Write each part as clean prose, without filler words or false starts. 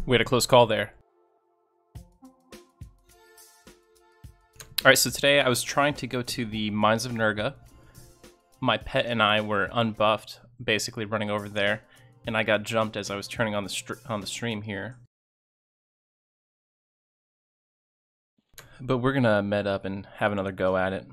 We had a close call there. Alright, so today I was trying to go to the Mines of Nurga. My pet and I were unbuffed, basically running over there, and I got jumped as I was turning on the stream here. But we're gonna med up and have another go at it.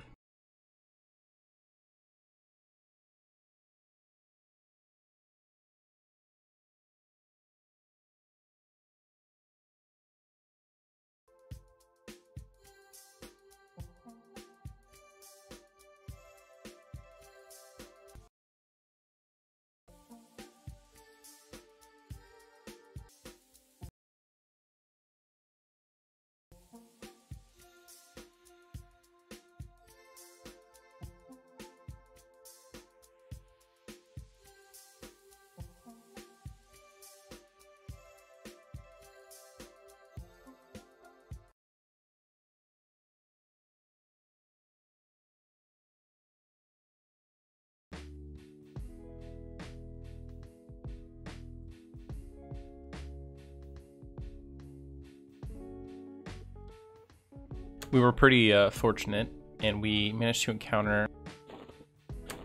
We were pretty fortunate, and we managed to encounter...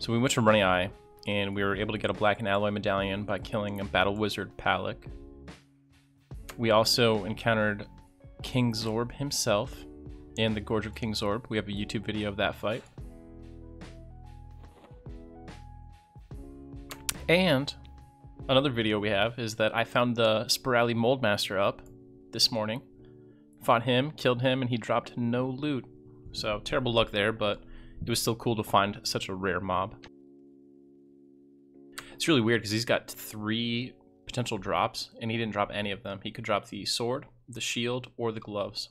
So we went to Runny Eye, and we were able to get a Black and Alloy Medallion by killing a Battle Wizard Palik. We also encountered King Zorb himself in the Gorge of King Zorb. We have a YouTube video of that fight. And another video we have is that I found the Spirali Moldmaster up this morning. Fought him, killed him, and he dropped no loot. So, terrible luck there, but it was still cool to find such a rare mob. It's really weird because he's got 3 potential drops, and he didn't drop any of them. He could drop the sword, the shield, or the gloves.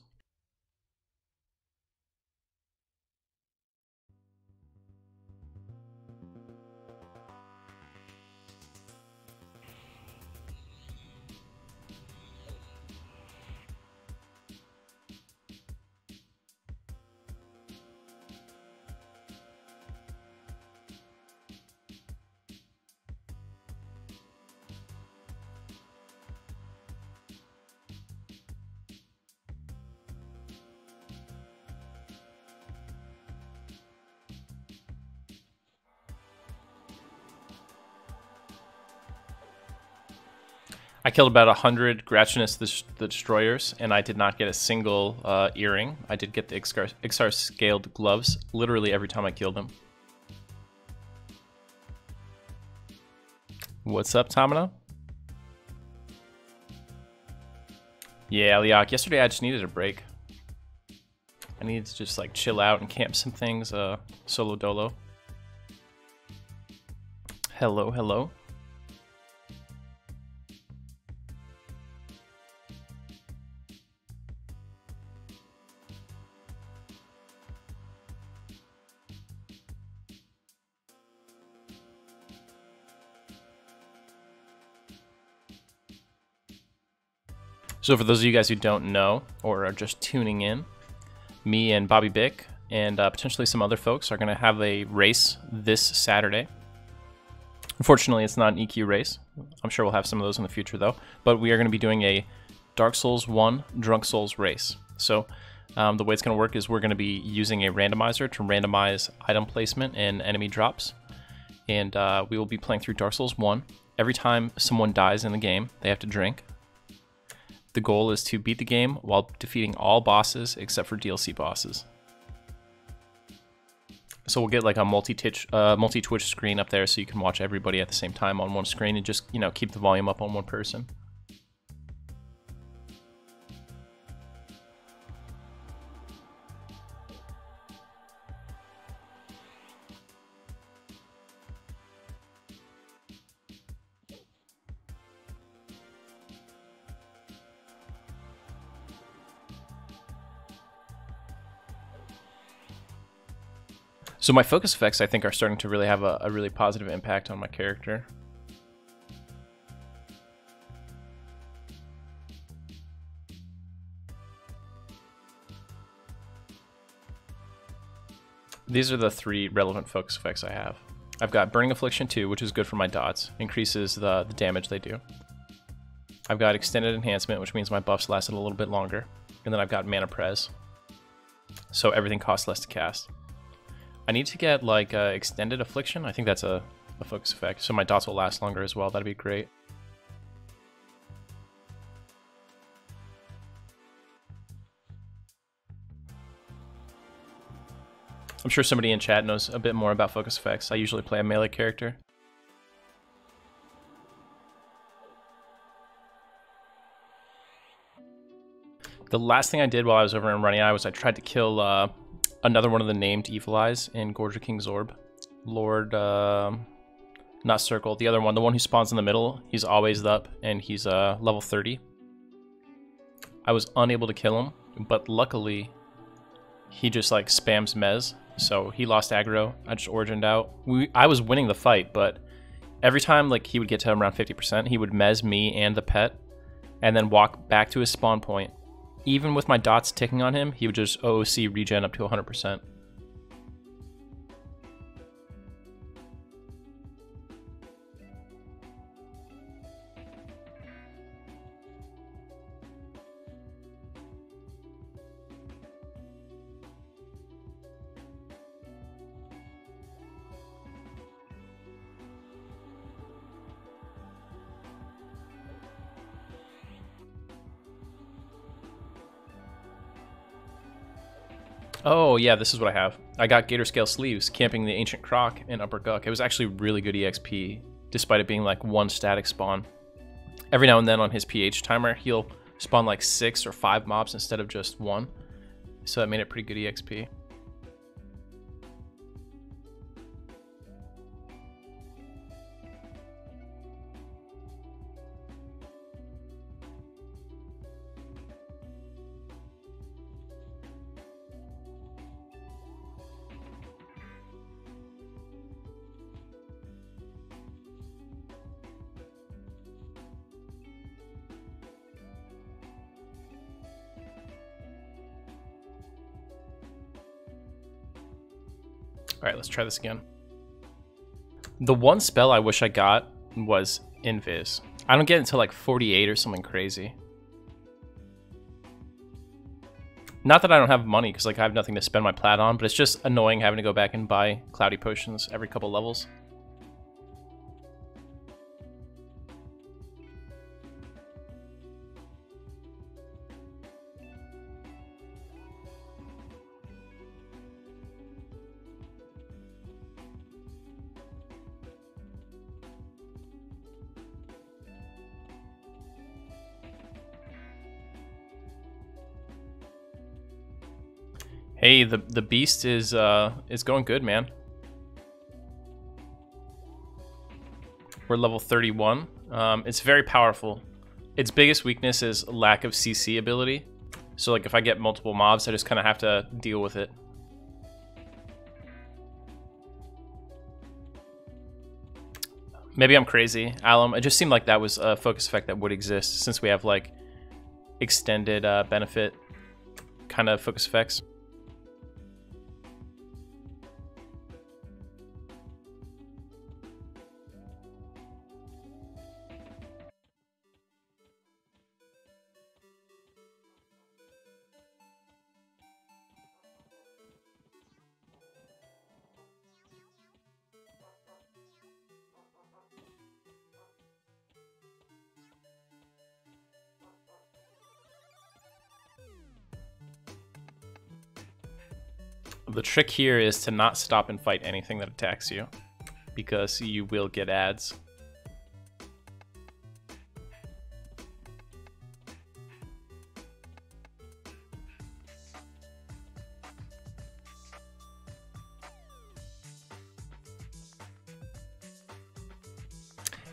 I killed about 100 Gratchinus the Destroyers, and I did not get a single earring. I did get the Ixar scaled gloves literally every time I killed him. What's up, Tamina? Yeah, Liak, yesterday I just needed a break. I needed to just like chill out and camp some things, solo dolo. Hello, hello. So for those of you guys who don't know, or are just tuning in, me and Bobby Bick and potentially some other folks are going to have a race this Saturday. Unfortunately, it's not an EQ race. I'm sure we'll have some of those in the future, though. But we are going to be doing a Dark Souls 1 Drunk Souls race. So the way it's going to work is we're going to be using a randomizer to randomize item placement and enemy drops. And we will be playing through Dark Souls 1. Every time someone dies in the game, they have to drink. The goal is to beat the game while defeating all bosses except for DLC bosses. So we'll get like a multi-Twitch screen up there so you can watch everybody at the same time on one screen and just, you know, keep the volume up on one person. So my focus effects, I think, are starting to really have a really positive impact on my character. These are the 3 relevant focus effects I have. I've got Burning Affliction 2, which is good for my dots. Increases the damage they do. I've got extended enhancement, which means my buffs lasted a little bit longer. And then I've got mana pres. So everything costs less to cast. I need to get like extended affliction. I think that's a focus effect. So my dots will last longer as well. That'd be great. I'm sure somebody in chat knows a bit more about focus effects. I usually play a melee character. The last thing I did while I was over in Runny Eye was I tried to kill another one of the named Evil Eyes in Gorger King's Orb. Lord, not Circle, the other one, the one who spawns in the middle. He's always up, and he's level 30. I was unable to kill him, but luckily he just like spams Mez, so he lost aggro. I just origined out. I was winning the fight, but every time like he would get to around 50%, he would Mez me and the pet, and then walk back to his spawn point. Even with my dots ticking on him, he would just OOC regen up to 100%. Oh yeah, this is what I have. I got Gator Scale Sleeves, camping the Ancient Croc in Upper Guk. It was actually really good EXP, despite it being like one static spawn. Every now and then on his PH timer, he'll spawn like 6 or 5 mobs instead of just 1. So that made it pretty good EXP. Alright, let's try this again. The one spell I wish I got was Invis. I don't get it until like 48 or something crazy. Not that I don't have money, because like I have nothing to spend my plat on, but it's just annoying having to go back and buy cloudy potions every couple levels. Hey, the beast is going good, man. We're level 31. It's very powerful. Its biggest weakness is lack of CC ability. So like if I get multiple mobs, I just kind of have to deal with it. Maybe I'm crazy, Alum. It just seemed like that was a focus effect that would exist since we have like extended benefit kind of focus effects. The trick here is to not stop and fight anything that attacks you, because you will get ads.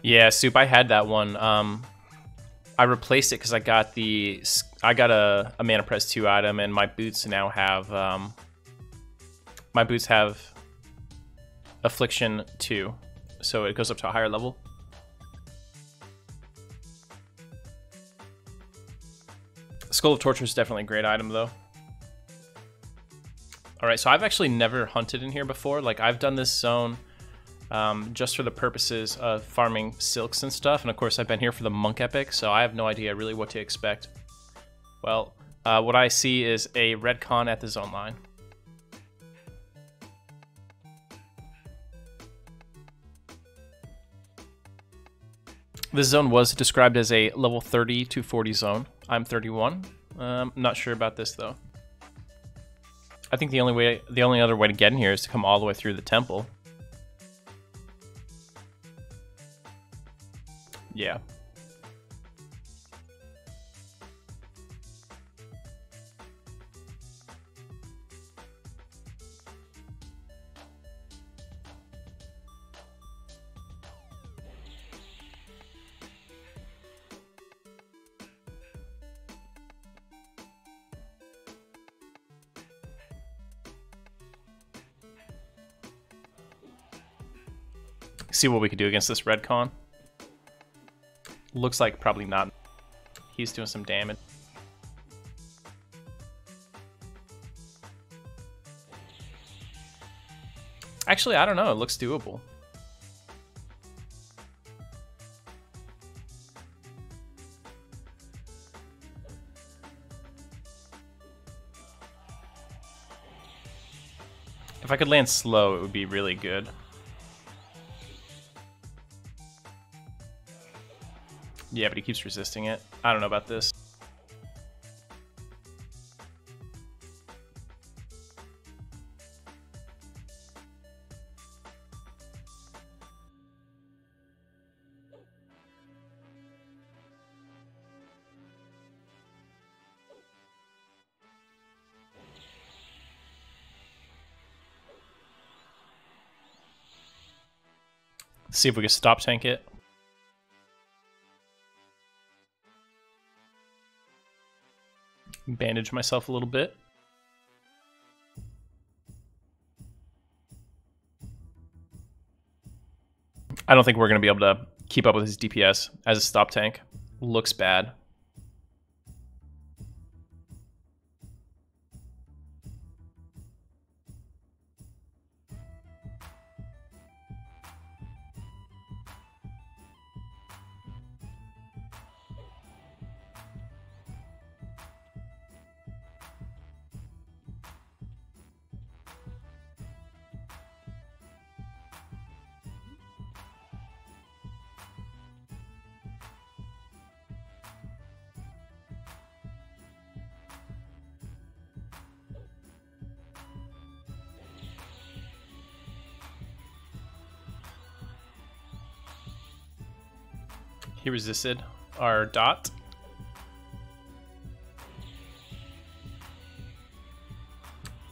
Yeah, Soup, I had that one. I replaced it because I got a Mana Press 2 item, and my boots now have my boots have Affliction 2, so it goes up to a higher level. Skull of Torture is definitely a great item, though. Alright, so I've actually never hunted in here before. Like, I've done this zone just for the purposes of farming silks and stuff. And of course, I've been here for the monk epic, so I have no idea really what to expect. Well, what I see is a redcon at the zone line. This zone was described as a level 30 to 40 zone. I'm 31. I'm not sure about this though. I think the only other way to get in here is to come all the way through the temple. Yeah. See what we could do against this redcon. Looks like probably not. He's doing some damage. Actually, I don't know. It looks doable. If I could land slow, it would be really good. Yeah, but he keeps resisting it. I don't know about this. See if we can stop tank it. Bandage myself a little bit. I don't think we're going to be able to keep up with his DPS as a stop tank. Looks bad. He resisted our dot.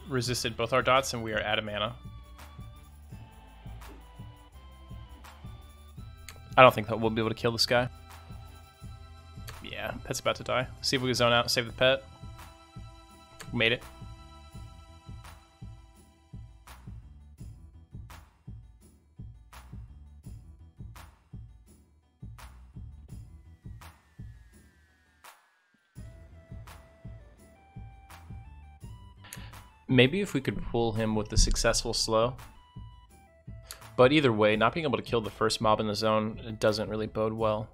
Resisted both our dots, and we are out of mana. I don't think that we'll be able to kill this guy. Yeah, pet's about to die. See if we can zone out and save the pet. Made it. Maybe if we could pull him with the successful slow. But either way, not being able to kill the first mob in the zone doesn't really bode well.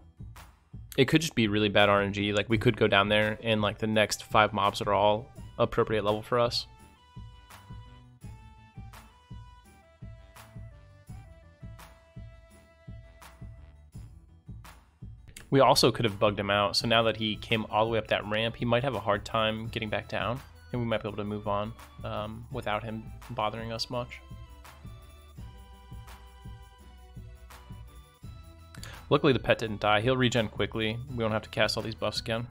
It could just be really bad RNG. Like, we could go down there and like the next 5 mobs are all appropriate level for us. We also could have bugged him out, so now that he came all the way up that ramp, he might have a hard time getting back down. And we might be able to move on without him bothering us much. Luckily the pet didn't die. He'll regen quickly. We don't have to cast all these buffs again.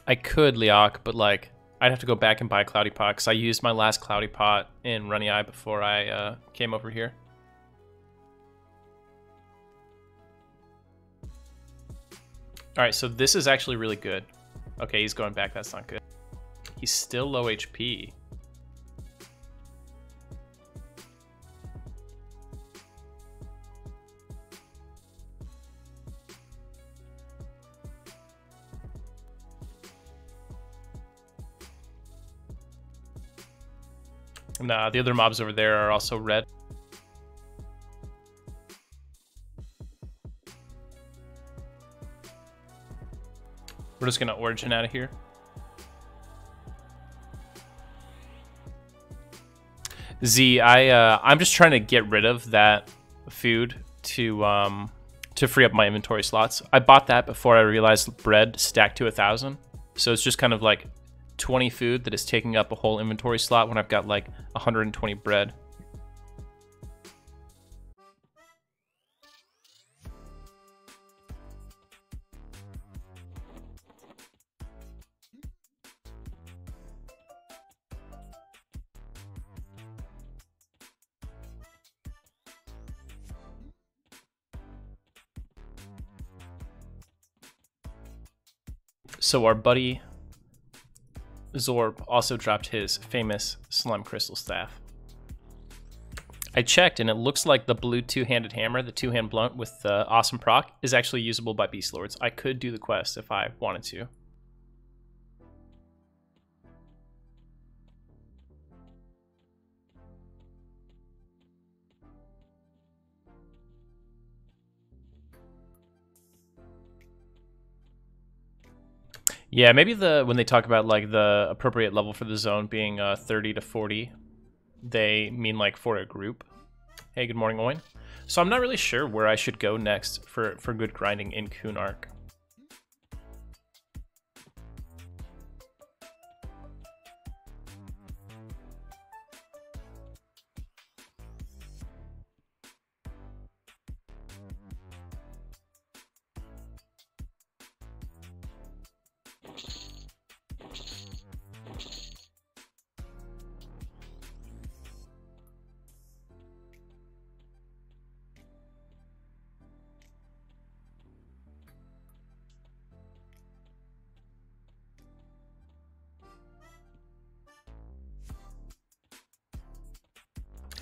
I could Liak, but like I'd have to go back and buy a cloudy pot because I used my last cloudy pot in Runny Eye before I came over here. Alright, so this is actually really good. Okay, he's going back. That's not good. He's still low HP. Nah, the other mobs over there are also red. We're just gonna origin out of here. Z, I'm just trying to get rid of that food to free up my inventory slots. I bought that before I realized bread stacked to 1,000, so it's just kind of like 20 food that is taking up a whole inventory slot when I've got like 120 bread. So our buddy Zorb also dropped his famous Slime Crystal Staff. I checked and it looks like the blue two-handed hammer, the two-hand blunt with the awesome proc, is actually usable by Beastlords. I could do the quest if I wanted to. Yeah, maybe when they talk about like the appropriate level for the zone being 30 to 40, they mean like for a group. Hey, good morning, Owen. So I'm not really sure where I should go next for good grinding in Kunark.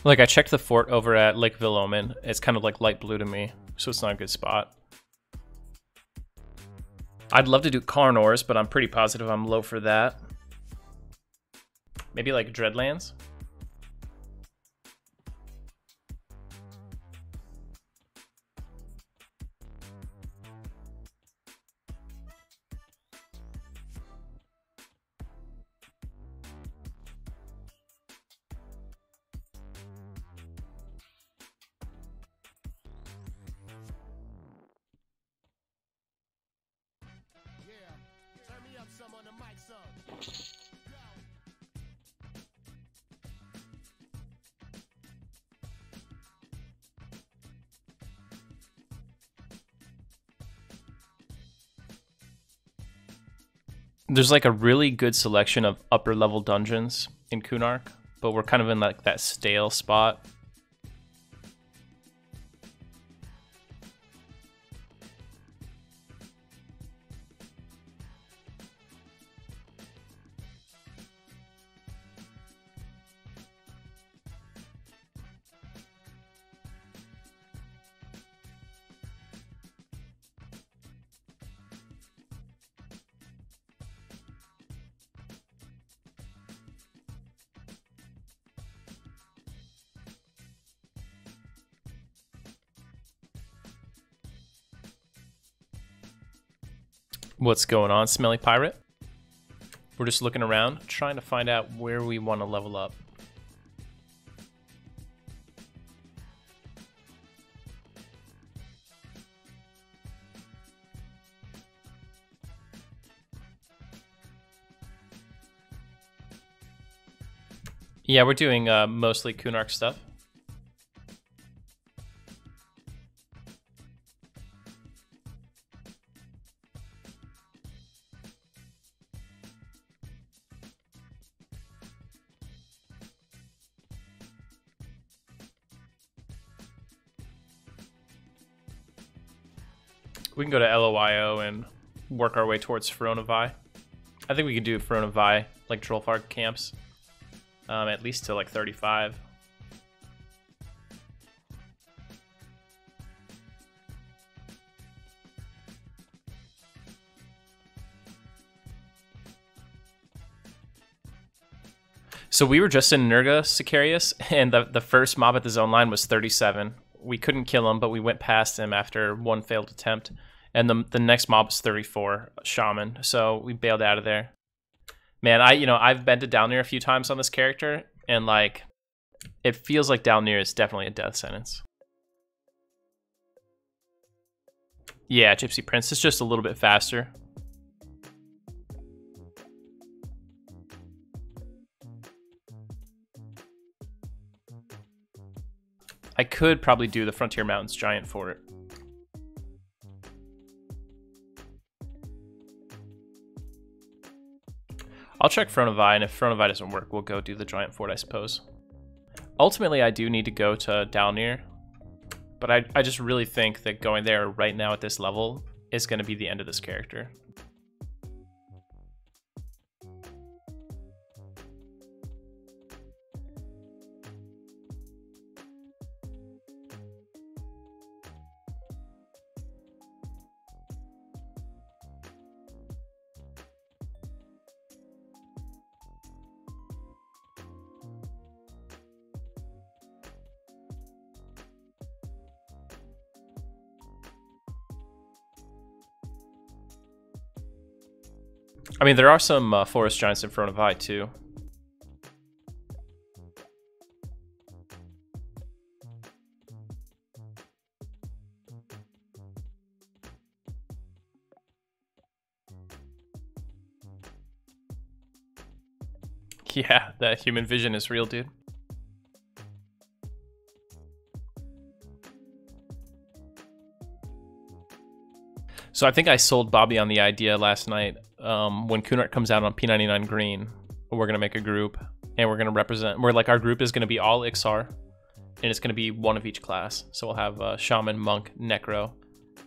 Like, I checked the fort over at Lake Villomen. It's kind of like light blue to me, so it's not a good spot. I'd love to do Carnors, but I'm pretty positive I'm low for that. Maybe like Dreadlands? There's like a really good selection of upper level dungeons in Kunark, but we're kind of in like that stale spot. What's going on, Smelly Pirate? We're just looking around, trying to find out where we want to level up. Yeah, we're doing mostly Kunark stuff. We can go to LOIO and work our way towards Feronavi. I think we could do Feronavi, like Trollfarg camps, at least to like 35. So we were just in Nurga Sicarius, and the first mob at the zone line was 37. We couldn't kill him, but we went past him after one failed attempt. And the next mob was 34, Shaman. So we bailed out of there. Man, I've been to Downir a few times on this character, and like, it feels like Downir is definitely a death sentence. Yeah, Gypsy Prince is just a little bit faster. I could probably do the Frontier Mountains Giant for it. I'll check Feronavi, and if Feronavi doesn't work, we'll go do the Giant Fort, I suppose. Ultimately, I do need to go to Downir, but I just really think that going there right now at this level is going to be the end of this character. I mean, there are some forest giants in Feronavi too. Yeah, that human vision is real, dude. So I think I sold Bobby on the idea last night. When Kunart comes out on P99 green, we're gonna make a group and we're gonna represent. Our group is gonna be all Ixar, and it's gonna be one of each class. So we'll have Shaman, Monk, Necro,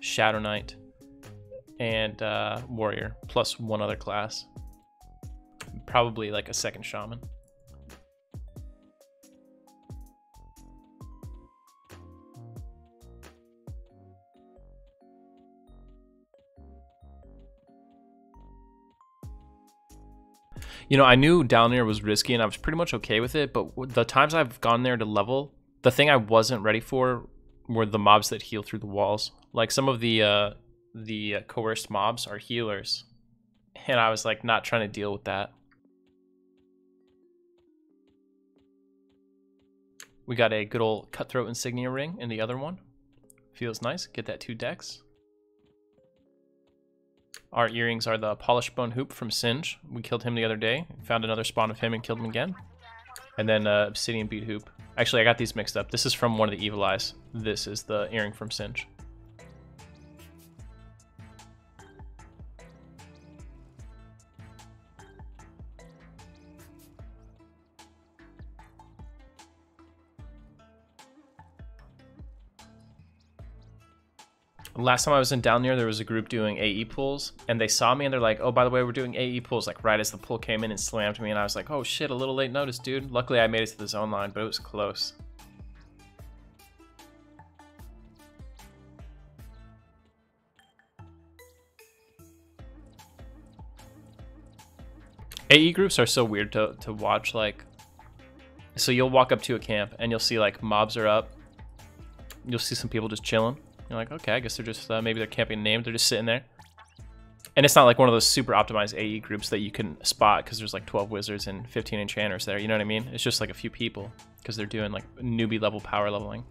Shadow Knight, and Warrior, plus one other class. Probably like a second Shaman. You know, I knew Downir was risky and I was pretty much okay with it, but the times I've gone there to level, the thing I wasn't ready for were the mobs that heal through the walls. Like some of the coerced mobs are healers, and I was like not trying to deal with that. We got a good old Cutthroat Insignia ring in the other one. Feels nice. Get that 2 decks. Our earrings are the Polished Bone Hoop from Singe. We killed him the other day. Found another spawn of him and killed him again. And then Obsidian Bead Hoop. Actually, I got these mixed up. This is from one of the Evil Eyes. This is the earring from Singe. Last time I was in Downir, there was a group doing AE pulls, and they saw me and they're like, oh, by the way, we're doing AE pulls, like right as the pull came in and slammed me, and I was like, oh shit, a little late notice, dude. Luckily, I made it to the zone line, but it was close. AE groups are so weird to watch, like, so you'll walk up to a camp and you'll see like mobs are up. You'll see some people just chilling. You're like, okay, I guess they're just, maybe they're camping named. They're just sitting there. And it's not like one of those super optimized AE groups that you can spot because there's like 12 wizards and 15 enchanters there. You know what I mean? It's just like a few people because they're doing like newbie level power leveling.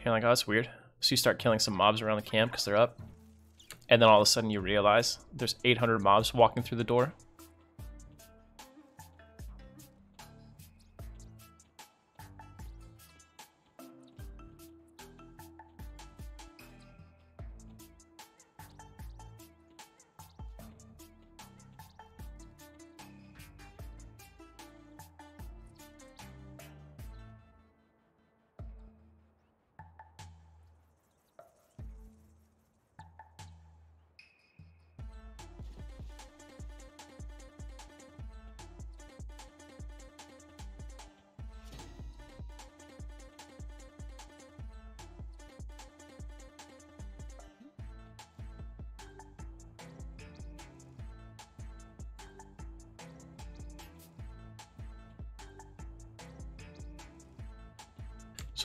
You're like, oh, that's weird. So you start killing some mobs around the camp because they're up. And then all of a sudden you realize there's 800 mobs walking through the door.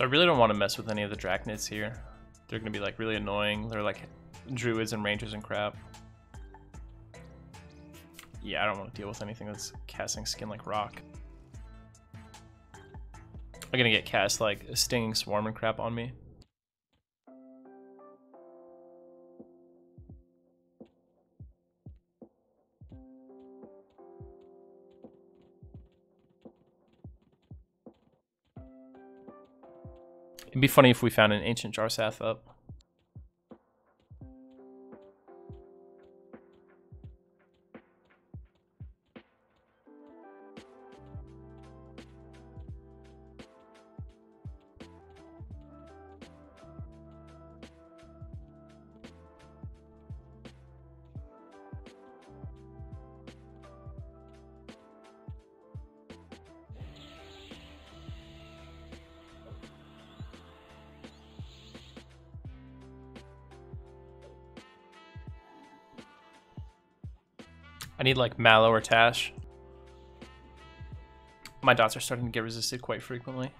So I really don't want to mess with any of the Draconids here. They're going to be like really annoying. They're like druids and rangers and crap. Yeah, I don't want to deal with anything that's casting skin like rock. I'm going to get cast like a stinging swarm and crap on me. It'd be funny if we found an ancient Jarsath up. I need like Mallow or Tash. My dots are starting to get resisted quite frequently.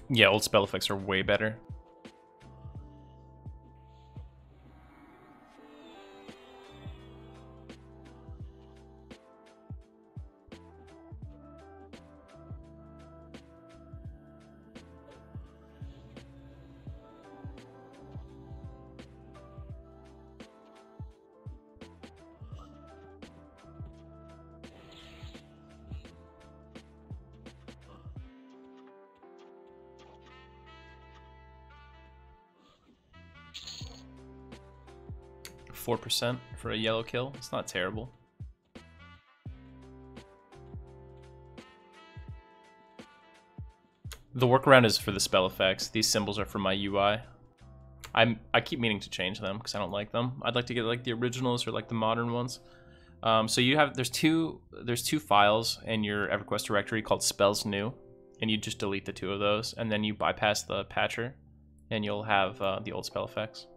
Yeah, old spell effects are way better. %4 for a yellow kill. It's not terrible. The workaround is for the spell effects. These symbols are for my UI. I keep meaning to change them because I don't like them. I'd like to get like the originals or like the modern ones. So you have there's two files in your Everquest directory called spells new, and you just delete the two of those, and then you bypass the patcher, and you'll have the old spell effects.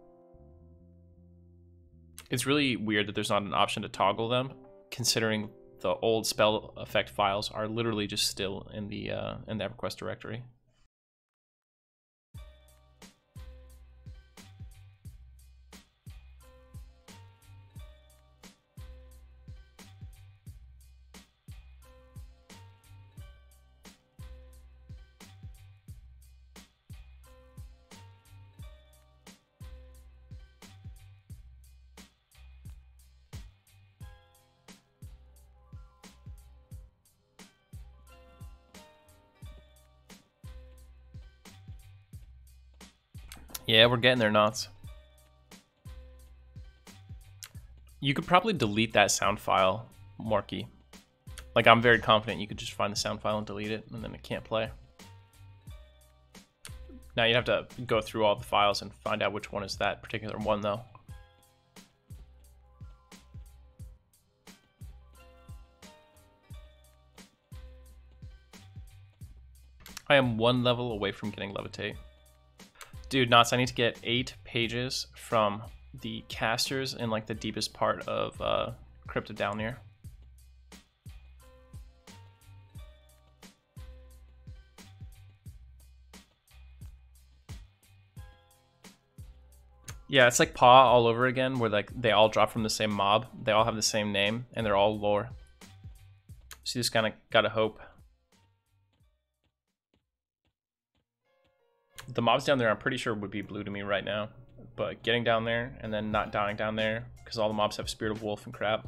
It's really weird that there's not an option to toggle them, considering the old spell effect files are literally just still in the Everquest directory. Yeah, we're getting there, Knots. You could probably delete that sound file, Marky. Like, I'm very confident you could just find the sound file and delete it, and then it can't play. Now you'd have to go through all the files and find out which one is that particular one, though. I am 1 level away from getting Levitate. Dude, Knots, I need to get 8 pages from the casters in like the deepest part of Crypt of Downir. Yeah, it's like Paw all over again, where like they all drop from the same mob, they all have the same name, and they're all lore. So you just kind of gotta hope. The mobs down there I'm pretty sure would be blue to me right now, but getting down there and then not dying down there because all the mobs have Spirit of Wolf and crap.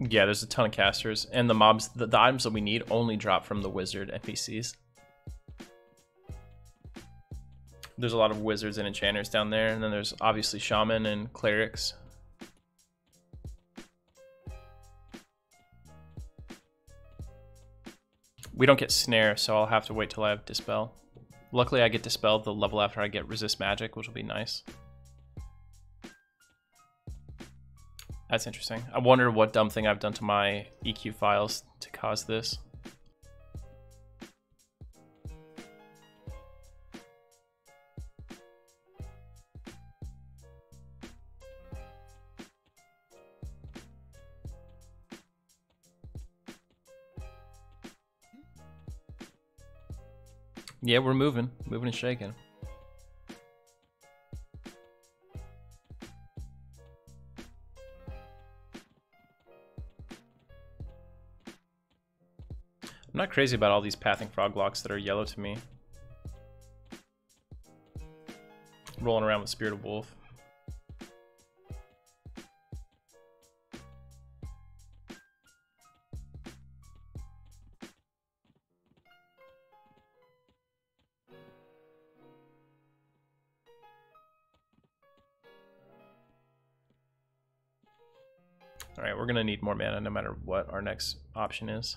Yeah, there's a ton of casters, and the mobs, the items that we need only drop from the wizard NPCs. There's a lot of wizards and enchanters down there, and then there's obviously shaman and clerics. We don't get snare, so I'll have to wait till I have dispel. Luckily, I get dispelled the level after I get resist magic, which will be nice. That's interesting. I wonder what dumb thing I've done to my EQ files to cause this. Yeah, we're moving and shaking. I'm not crazy about all these pathing frog locks that are yellow to me. Rolling around with Spirit of Wolf. Alright, we're gonna need more mana no matter what our next option is.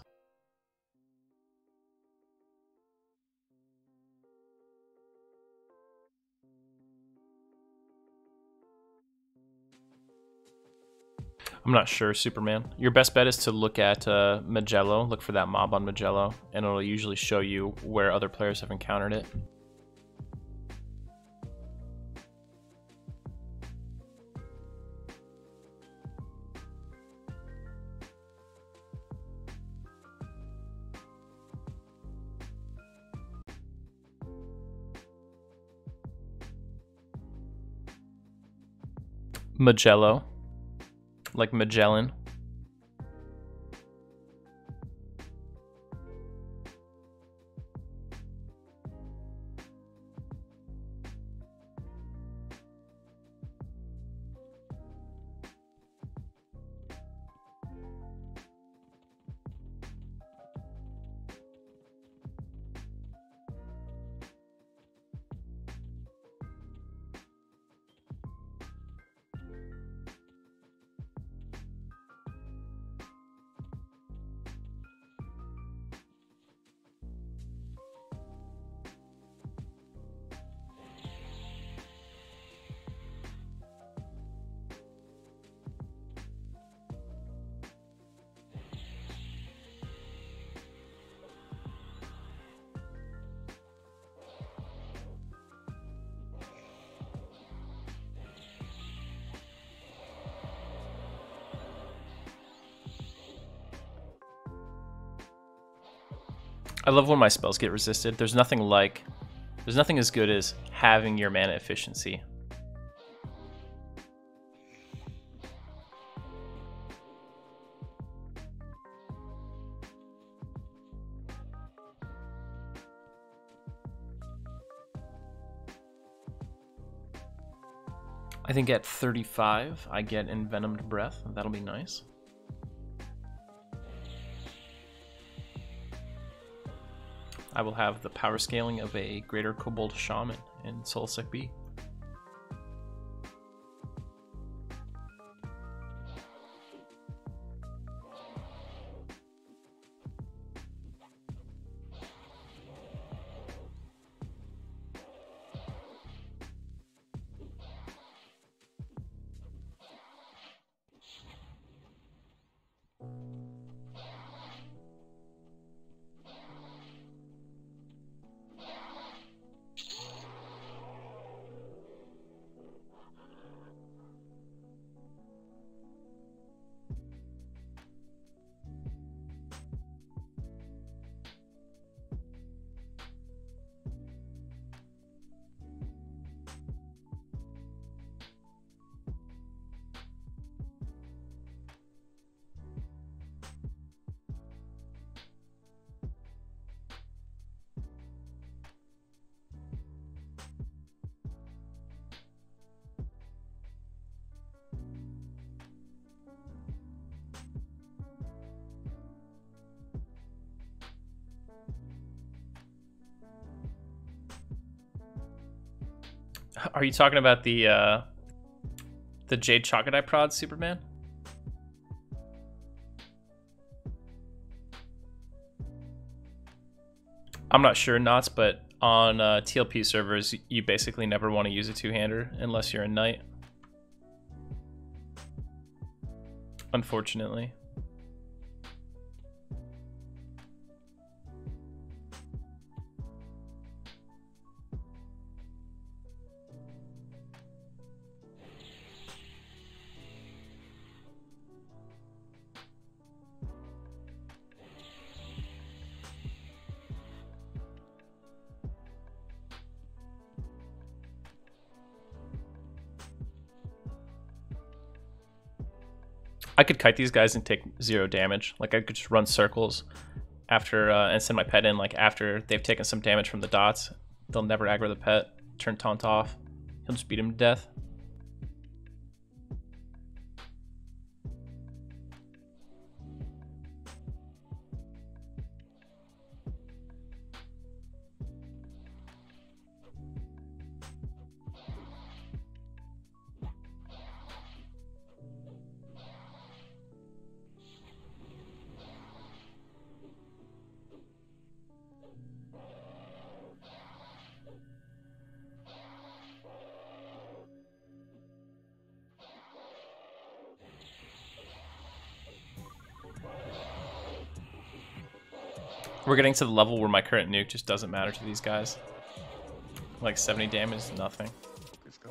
I'm not sure, Superman. Your best bet is to look at Magello, look for that mob on Magello, and it'll usually show you where other players have encountered it. Magello, like Magellan. I love when my spells get resisted. There's nothing as good as having your mana efficiency. I think at 35, I get Envenomed Breath. That'll be nice. I will have the power scaling of a Greater Kobold Shaman in Soulsec B. Are you talking about the Jade Chocolate Prod Superman? I'm not sure, Knots, but on TLP servers, you basically never want to use a two-hander unless you're a knight. Unfortunately. I could kite these guys and take 0 damage. Like, I could just run circles after and send my pet in, like, after they've taken some damage from the dots. They'll never aggro the pet, turn taunt off. He'll just beat him to death. We're getting to the level where my current nuke just doesn't matter to these guys. Like 70 damage is nothing. Let's go.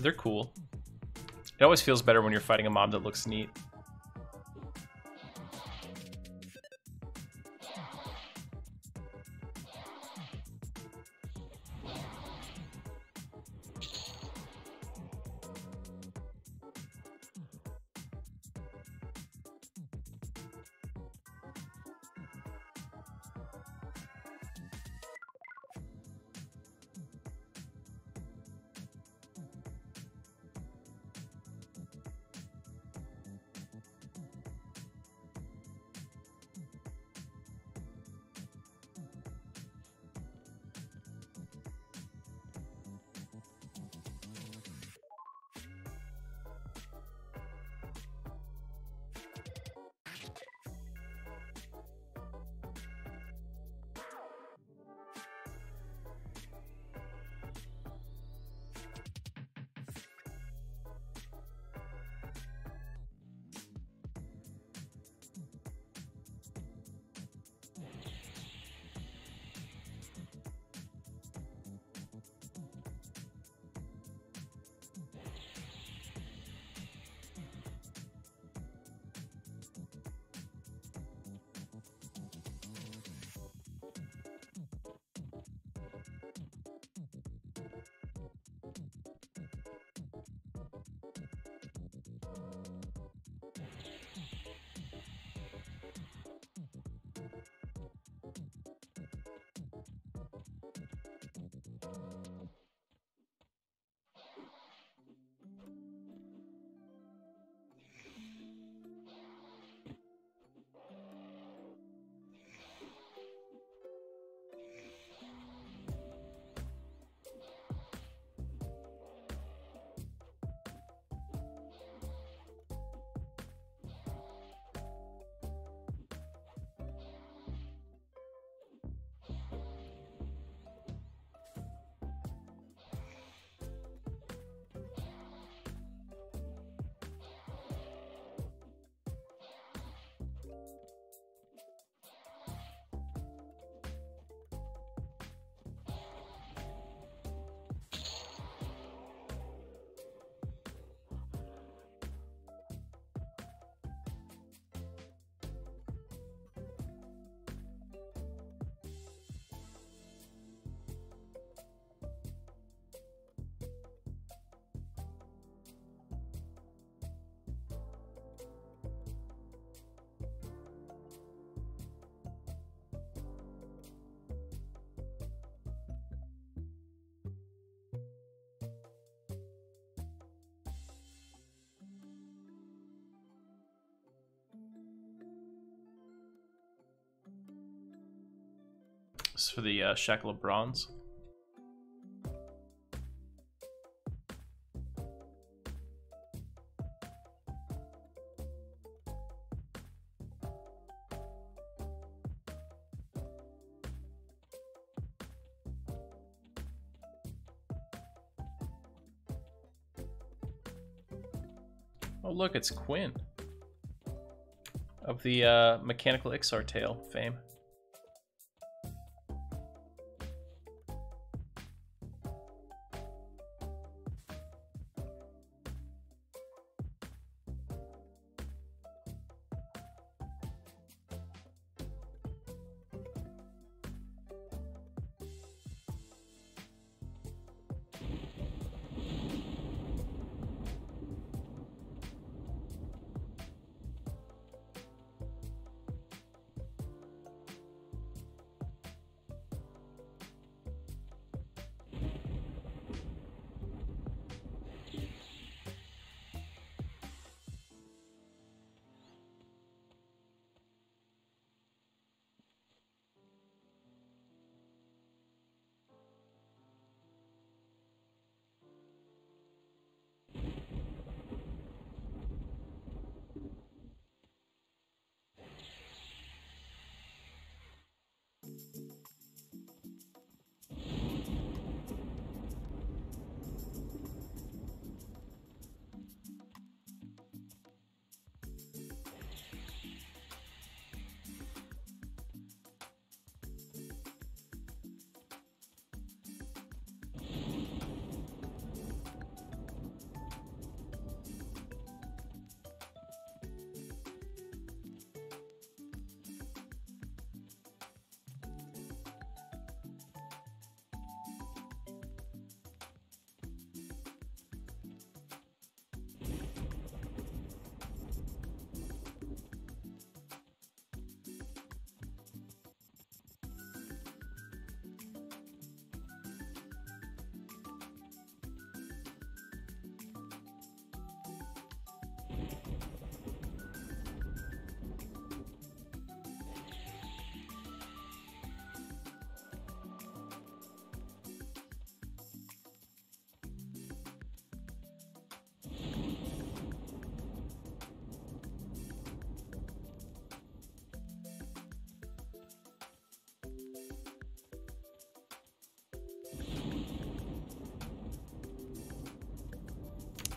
They're cool. It always feels better when you're fighting a mob that looks neat. for the shekel of bronze. Oh look, it's Quinn of the Mechanical Ixar Tale fame.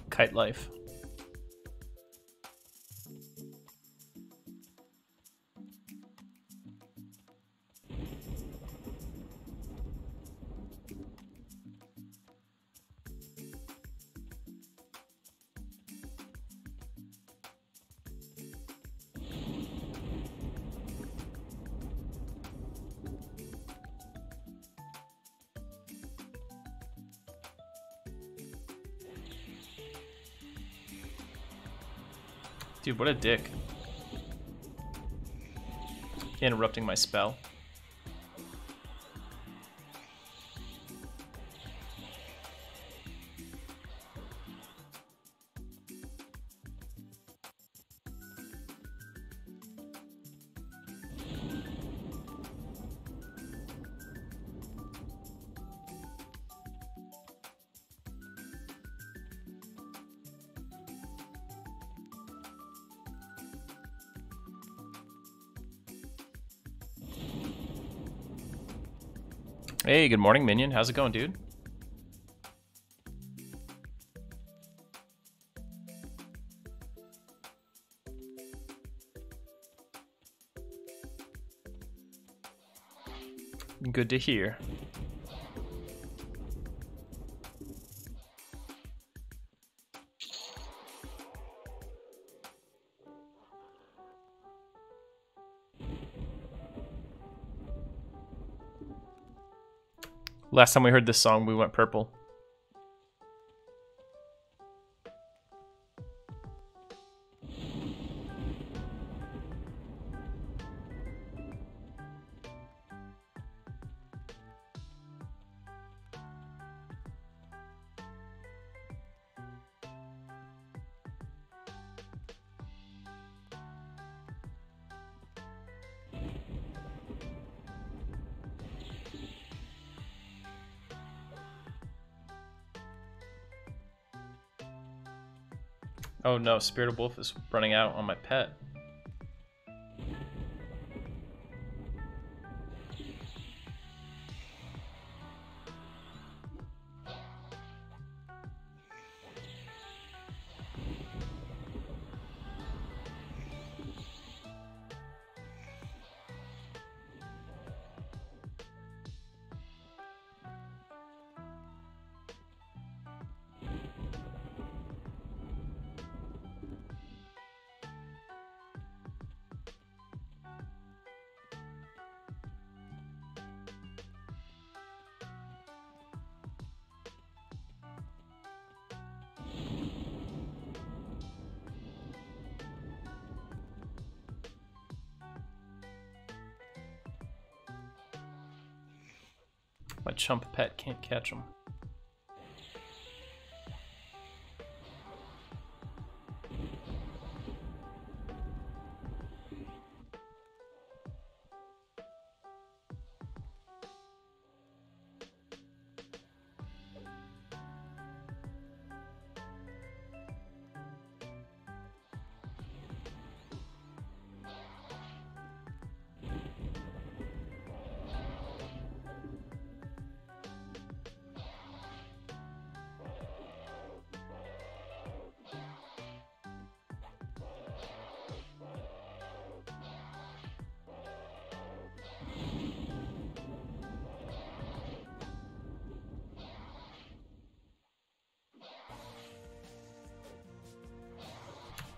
Kite life. Dude, what a dick. Interrupting my spell. Hey, good morning, Minion. How's it going, dude? Good to hear. Last time we heard this song, we went purple. Oh no, Spirit of Wolf is running out on my pet. My chump pet can't catch him.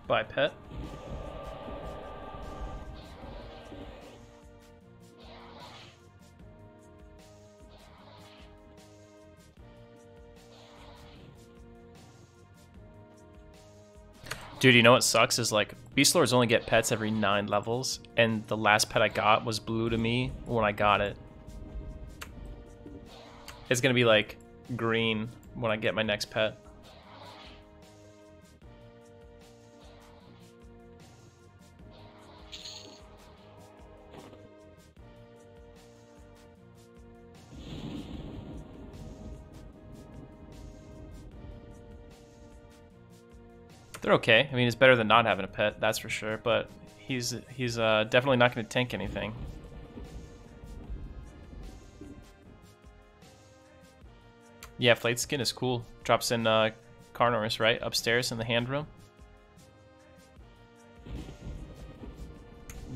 Bye, pet. Dude, you know what sucks is like Beastlords only get pets every 9 levels, and the last pet I got was blue to me when I got it. It's gonna be like green when I get my next pet. They're okay. I mean, it's better than not having a pet, that's for sure. But he's definitely not going to tank anything. Yeah, Flayed Skin is cool. Drops in Carnoris, right? Upstairs in the hand room.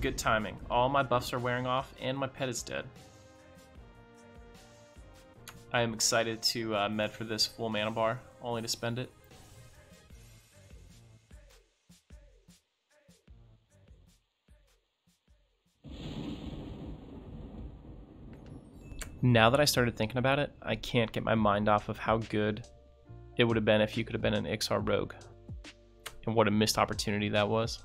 Good timing. All my buffs are wearing off, and my pet is dead. I am excited to med for this full mana bar, only to spend it. Now that I started thinking about it, I can't get my mind off of how good it would have been if you could have been an XR rogue. And what a missed opportunity that was.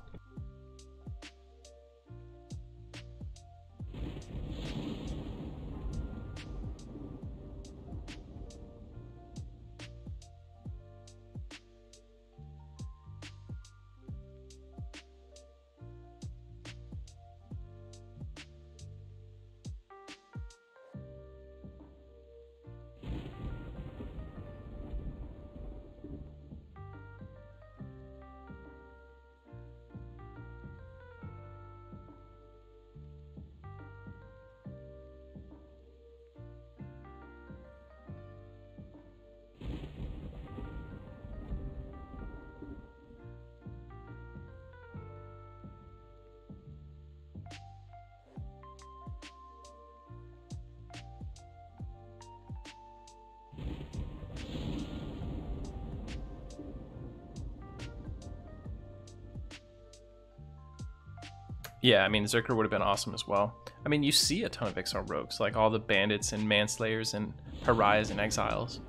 Yeah, I mean, Zerker would have been awesome as well. I mean, you see a ton of XR rogues, like all the bandits and manslayers and pariahs and exiles.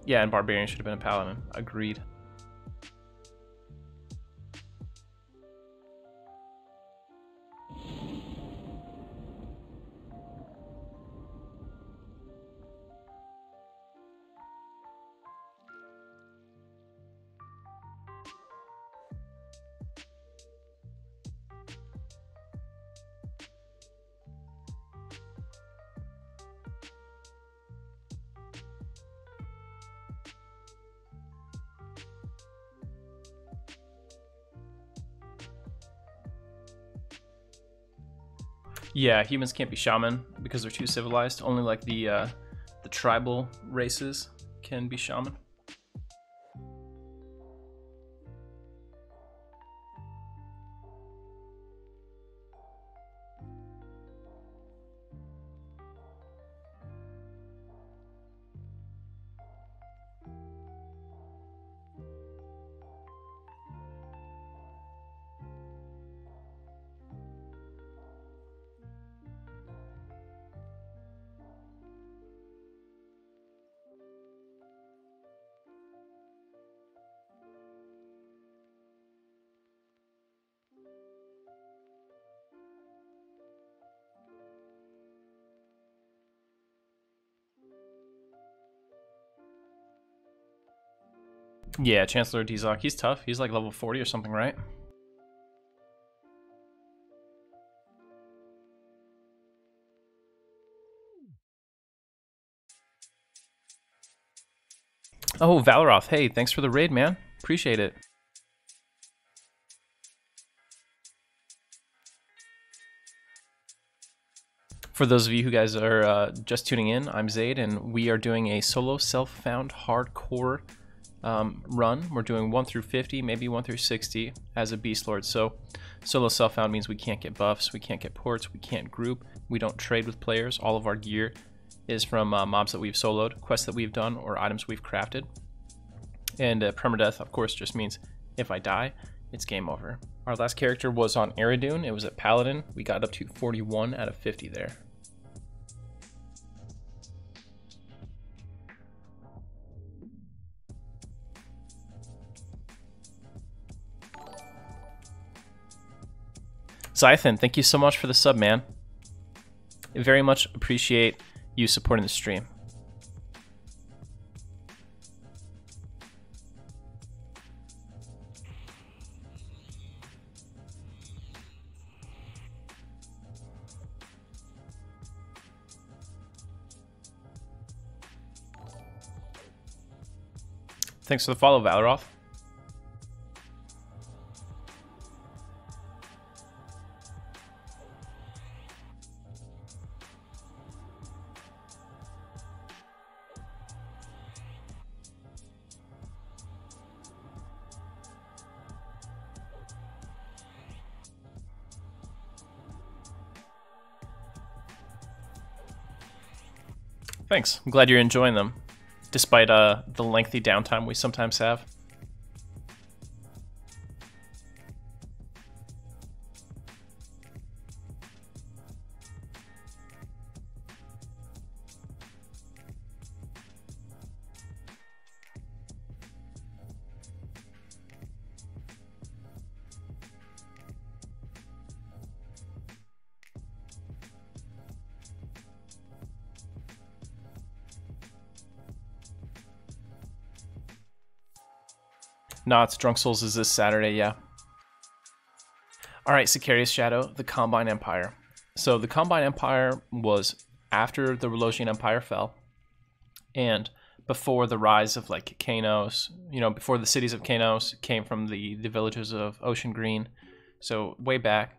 Yeah, and barbarian should have been a paladin. Agreed. Yeah, humans can't be shaman because they're too civilized. Only like the tribal races can be shaman. Yeah, Chancellor Dzok, he's tough. He's like level 40 or something, right? Oh, Valoroth, hey, thanks for the raid, man. Appreciate it. For those of you who guys are just tuning in, I'm Zaide, and we are doing a solo self-found hardcore run. We're doing 1 through 50, maybe 1 through 60 as a Beastlord. So solo self-found means we can't get buffs, we can't get ports, we can't group, we don't trade with players. All of our gear is from mobs that we've soloed, quests that we've done, or items we've crafted. And Permadeath, of course, just means if I die, it's game over. Our last character was on Eriadune. It was at Paladin. We got up to 41 out of 50 there. Zythan, thank you so much for the sub, man. I very much appreciate you supporting the stream. Thanks for the follow, Valoroth. Thanks. I'm glad you're enjoying them, despite the lengthy downtime we sometimes have. Nah, it's Drunk Souls is this Saturday, yeah. Alright, Sicarius Shadow, the Combine Empire. So the Combine Empire was after the Relosian Empire fell, and before the rise of like Kanos, you know, before the cities of Kanos came from the villages of Ocean Green. So way back.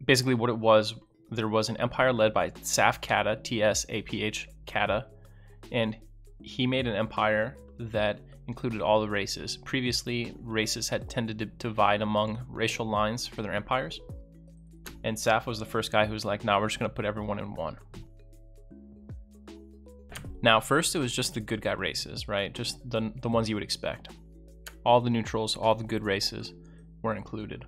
Basically what it was, there was an empire led by Saf Kata, T-S-A-P-H, Kata, and he made an empire that included all the races. Previously, races had tended to divide among racial lines for their empires. And Saf was the first guy who was like, nah, we're just going to put everyone in one. Now, first it was just the good guy races, right? Just the ones you would expect. All the neutrals, all the good races weren't included.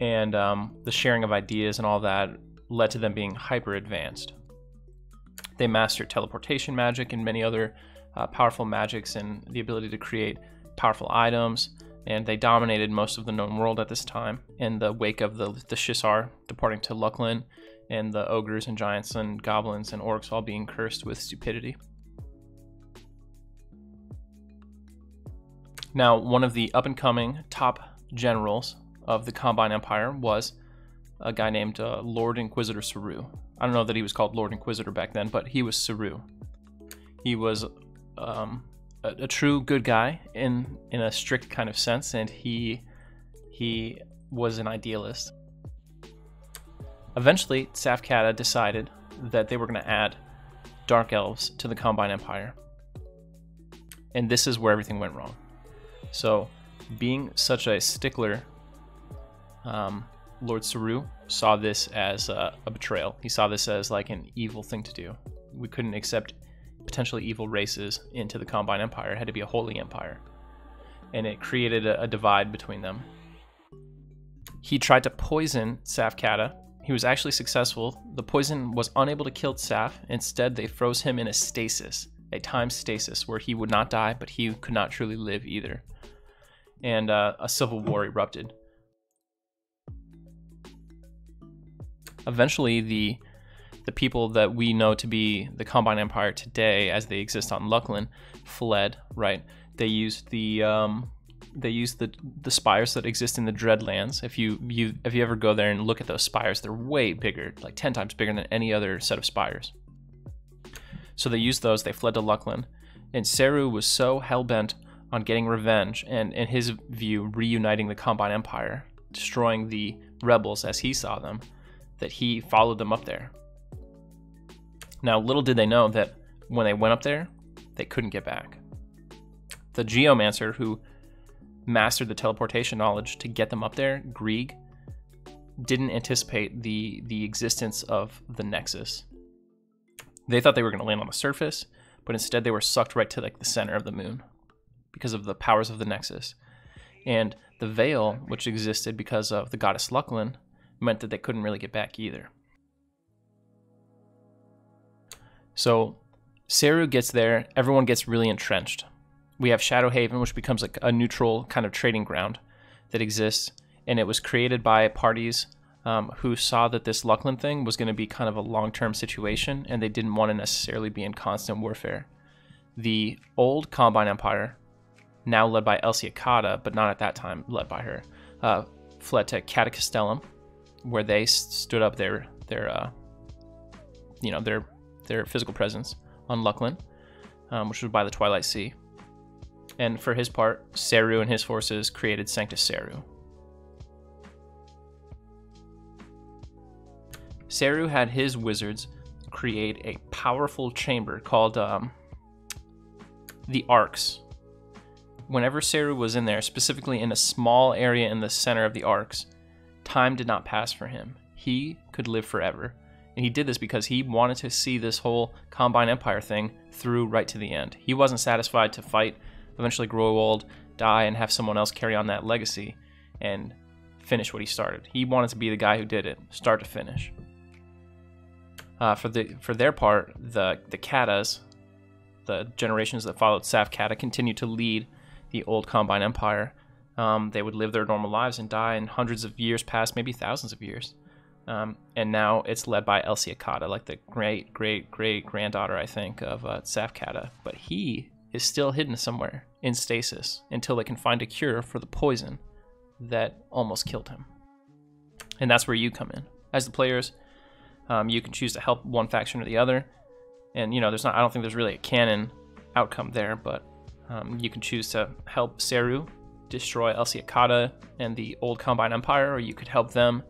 And the sharing of ideas and all that led to them being hyper advanced. They mastered teleportation magic and many other powerful magics and the ability to create powerful items, and they dominated most of the known world at this time in the wake of the Shisar departing to Lucklin, and the ogres and giants and goblins and orcs all being cursed with stupidity. Now, one of the up-and-coming top generals of the Combine Empire was a guy named Lord Inquisitor Saru. I don't know that he was called Lord Inquisitor back then, but he was Saru. He was a true good guy in a strict kind of sense, and he was an idealist. Eventually, Safkata decided that they were going to add Dark Elves to the Combine Empire. And this is where everything went wrong. So, being such a stickler, Lord Saru saw this as a betrayal. He saw this as like an evil thing to do. We couldn't accept potentially evil races into the Combine Empire. It had to be a holy empire. And it created a divide between them. He tried to poison Safkata. He was actually successful. The poison was unable to kill Saf. Instead, they froze him in a stasis, a time stasis, where he would not die, but he could not truly live either. And a civil war erupted. Eventually, the people that we know to be the Combine Empire today, as they exist on Luckland, fled. Right? They used the spires that exist in the Dreadlands. If you ever go there and look at those spires, they're way bigger, like 10 times bigger than any other set of spires. So they used those. They fled to Luckland, and Saru was so hell-bent on getting revenge and, in his view, reuniting the Combine Empire, destroying the rebels as he saw them, that he followed them up there. Now, little did they know that when they went up there, they couldn't get back. The Geomancer who mastered the teleportation knowledge to get them up there, Grieg, didn't anticipate the existence of the Nexus. They thought they were going to land on the surface, but instead they were sucked right to like the center of the moon because of the powers of the Nexus. And the veil, which existed because of the goddess Luckland, meant that they couldn't really get back either. So Saru gets there, everyone gets really entrenched. We have Shadowhaven, which becomes like a neutral kind of trading ground that exists, and it was created by parties who saw that this Luckland thing was going to be kind of a long-term situation, and they didn't want to necessarily be in constant warfare. The old Combine Empire, now led by Elsiakata, but not at that time led by her, fled to Catacastellum, where they stood up their physical presence on Luckland, which was by the Twilight Sea. And for his part, Saru and his forces created Sanctus Saru. Saru had his wizards create a powerful chamber called the Arcs. Whenever Saru was in there, specifically in a small area in the center of the Arcs, time did not pass for him. He could live forever. And he did this because he wanted to see this whole Combine Empire thing through right to the end. He wasn't satisfied to fight, eventually grow old, die, and have someone else carry on that legacy and finish what he started. He wanted to be the guy who did it, start to finish. For their part, the Katas, the generations that followed Safkata, continued to lead the old Combine Empire. They would live their normal lives and die, and hundreds of years passed, maybe thousands of years. And now it's led by Elsiakata, like the great-great-great-granddaughter, I think, of Safkata. But he is still hidden somewhere in stasis until they can find a cure for the poison that almost killed him. And that's where you come in. As the players, you can choose to help one faction or the other. And, I don't think there's really a canon outcome there, but you can choose to help Saru destroy Elsiakata and the old Combine Empire, or you could help them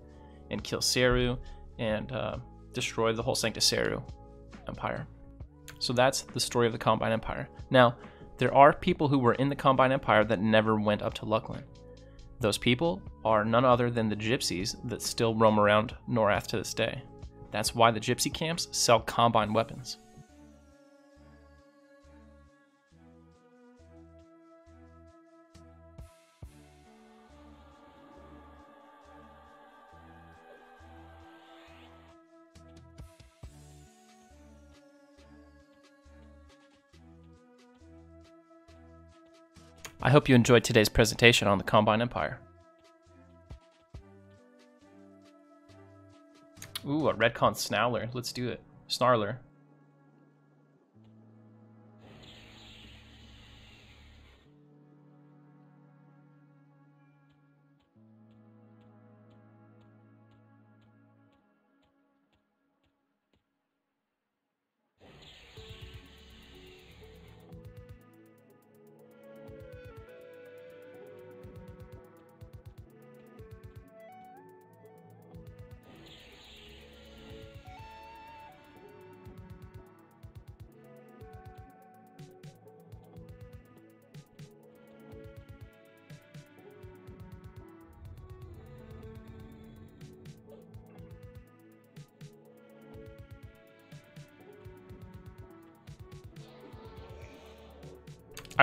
and kill Saru and destroy the whole Sanctus Saru Empire. So that's the story of the Combine Empire. Now, there are people who were in the Combine Empire that never went up to Luckland. Those people are none other than the gypsies that still roam around Norath to this day. That's why the gypsy camps sell Combine weapons. I hope you enjoyed today's presentation on the Combine Empire. Ooh, a Redcon Snarler. Let's do it. Snarler.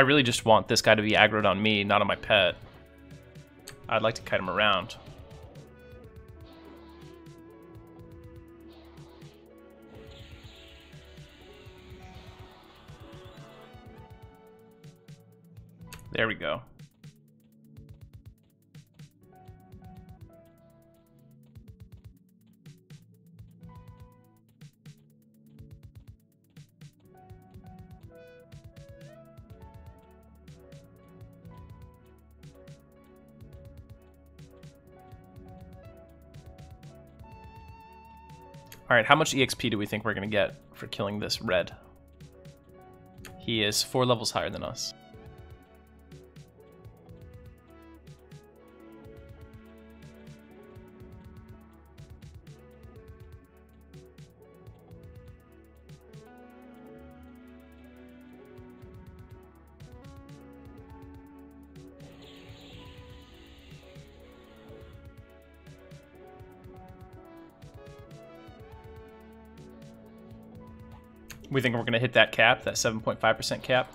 I really just want this guy to be aggroed on me, not on my pet. I'd like to kite him around. There we go. All right, how much EXP do we think we're gonna get for killing this red? He is 4 levels higher than us. We think we're going to hit that cap, that 7.5% cap.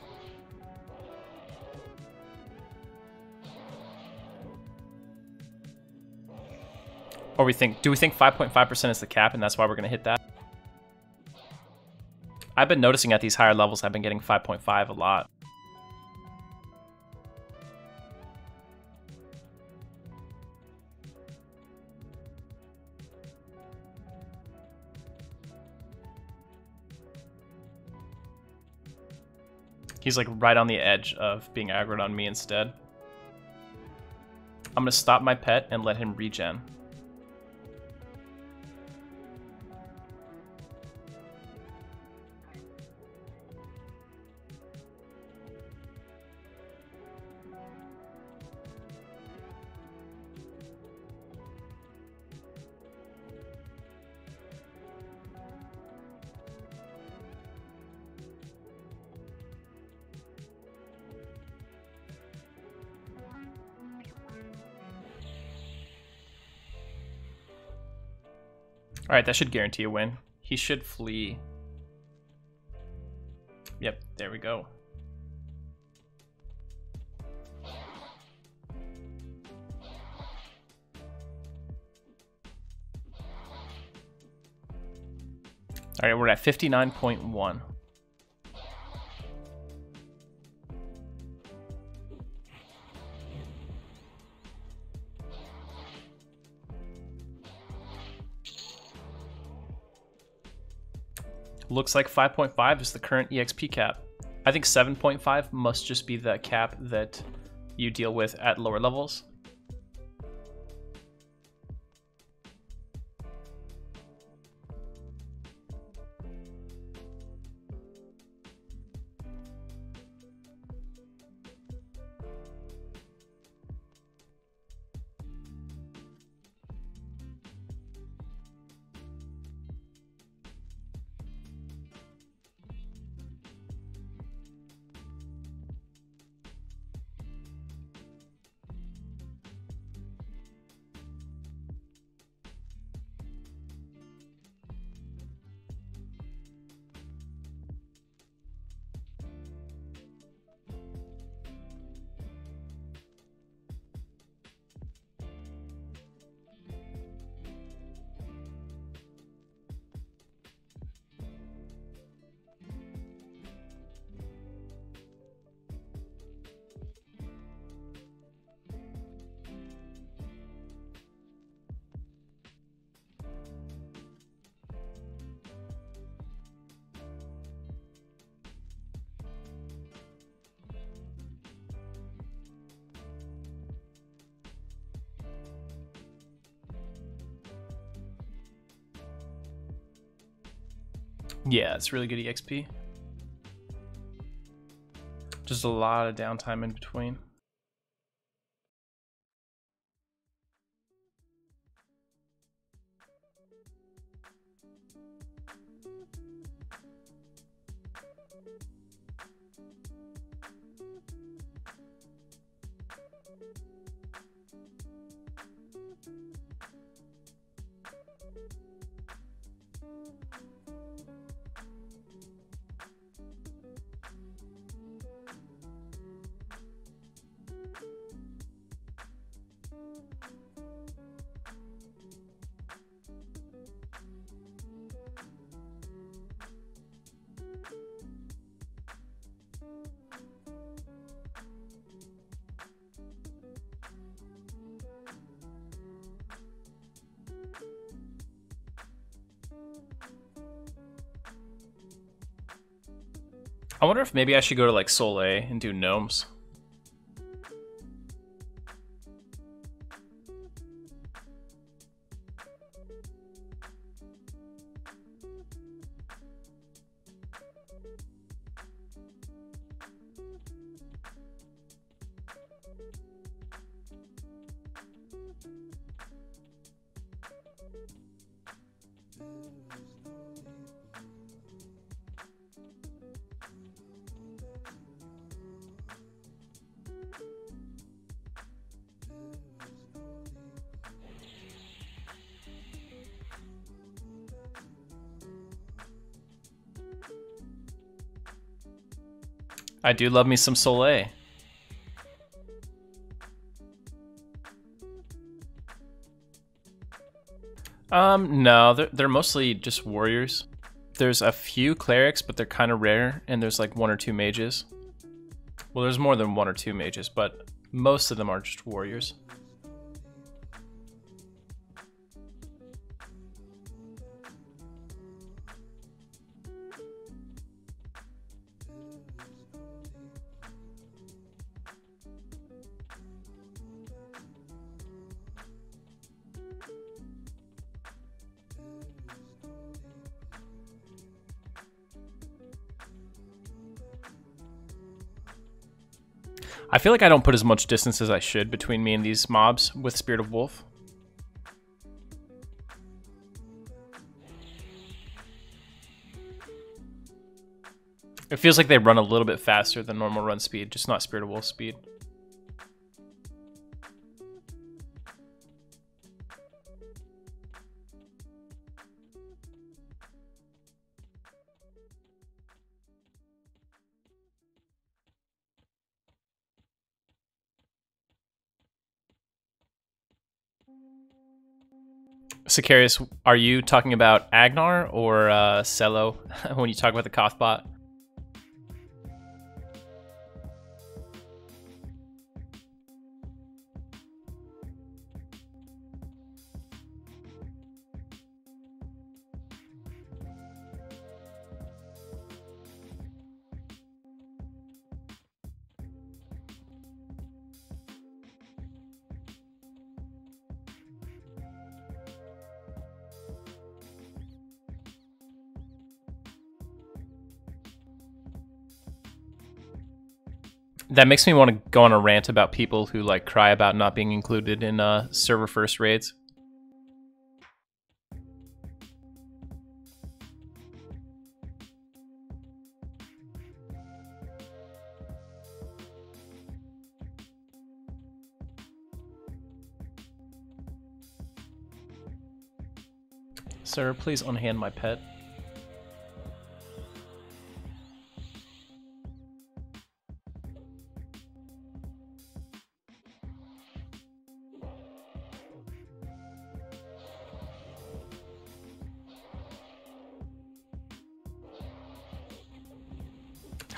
Or do we think 5.5% is the cap and that's why we're going to hit that? I've been noticing at these higher levels I've been getting 5.5 a lot. He's like right on the edge of being aggroed on me instead. I'm gonna stop my pet and let him regen. All right, that should guarantee a win. He should flee. Yep, there we go. All right, we're at 59.1. Looks like 5.5 is the current EXP cap. I think 7.5 must just be the cap that you deal with at lower levels. Yeah, it's really good EXP. Just a lot of downtime in between. I wonder if maybe I should go to like Soleil and do gnomes. I do love me some Soleil. No, they're mostly just warriors. There's a few clerics, but they're kind of rare, and there's like 1 or 2 mages. Well, there's more than 1 or 2 mages, but most of them are just warriors. I feel like I don't put as much distance as I should between me and these mobs with Spirit of Wolf. It feels like they run a little bit faster than normal run speed, just not Spirit of Wolf speed. Sicarius, are you talking about Agnar or Cello when you talk about the Kothbot? That makes me want to go on a rant about people who like cry about not being included in server first raids. Sir, please unhand my pet.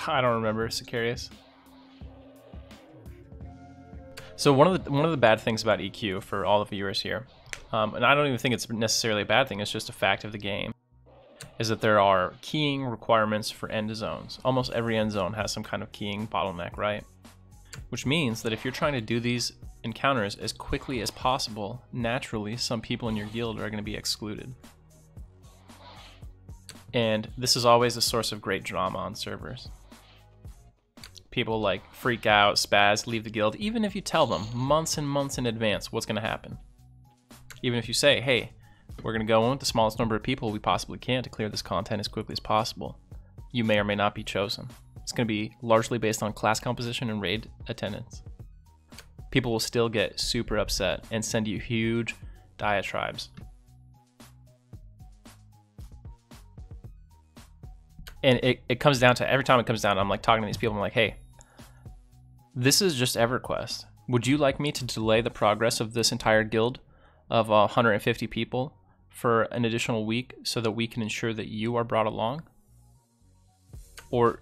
I don't remember, Sicarius. So one of the bad things about EQ for all the viewers here, and I don't even think it's necessarily a bad thing, it's just a fact of the game, is that there are keying requirements for end zones. Almost every end zone has some kind of keying bottleneck, right? Which means that if you're trying to do these encounters as quickly as possible, naturally some people in your guild are going to be excluded. And this is always a source of great drama on servers. People like freak out, spaz, leave the guild, even if you tell them months and months in advance what's going to happen. Even if you say, hey, we're going to go in with the smallest number of people we possibly can to clear this content as quickly as possible, you may or may not be chosen. It's going to be largely based on class composition and raid attendance. People will still get super upset and send you huge diatribes. And it comes down to, every time it comes down, I'm like talking to these people, I'm like, hey, this is just EverQuest. Would you like me to delay the progress of this entire guild of 150 people for an additional week so that we can ensure that you are brought along? Or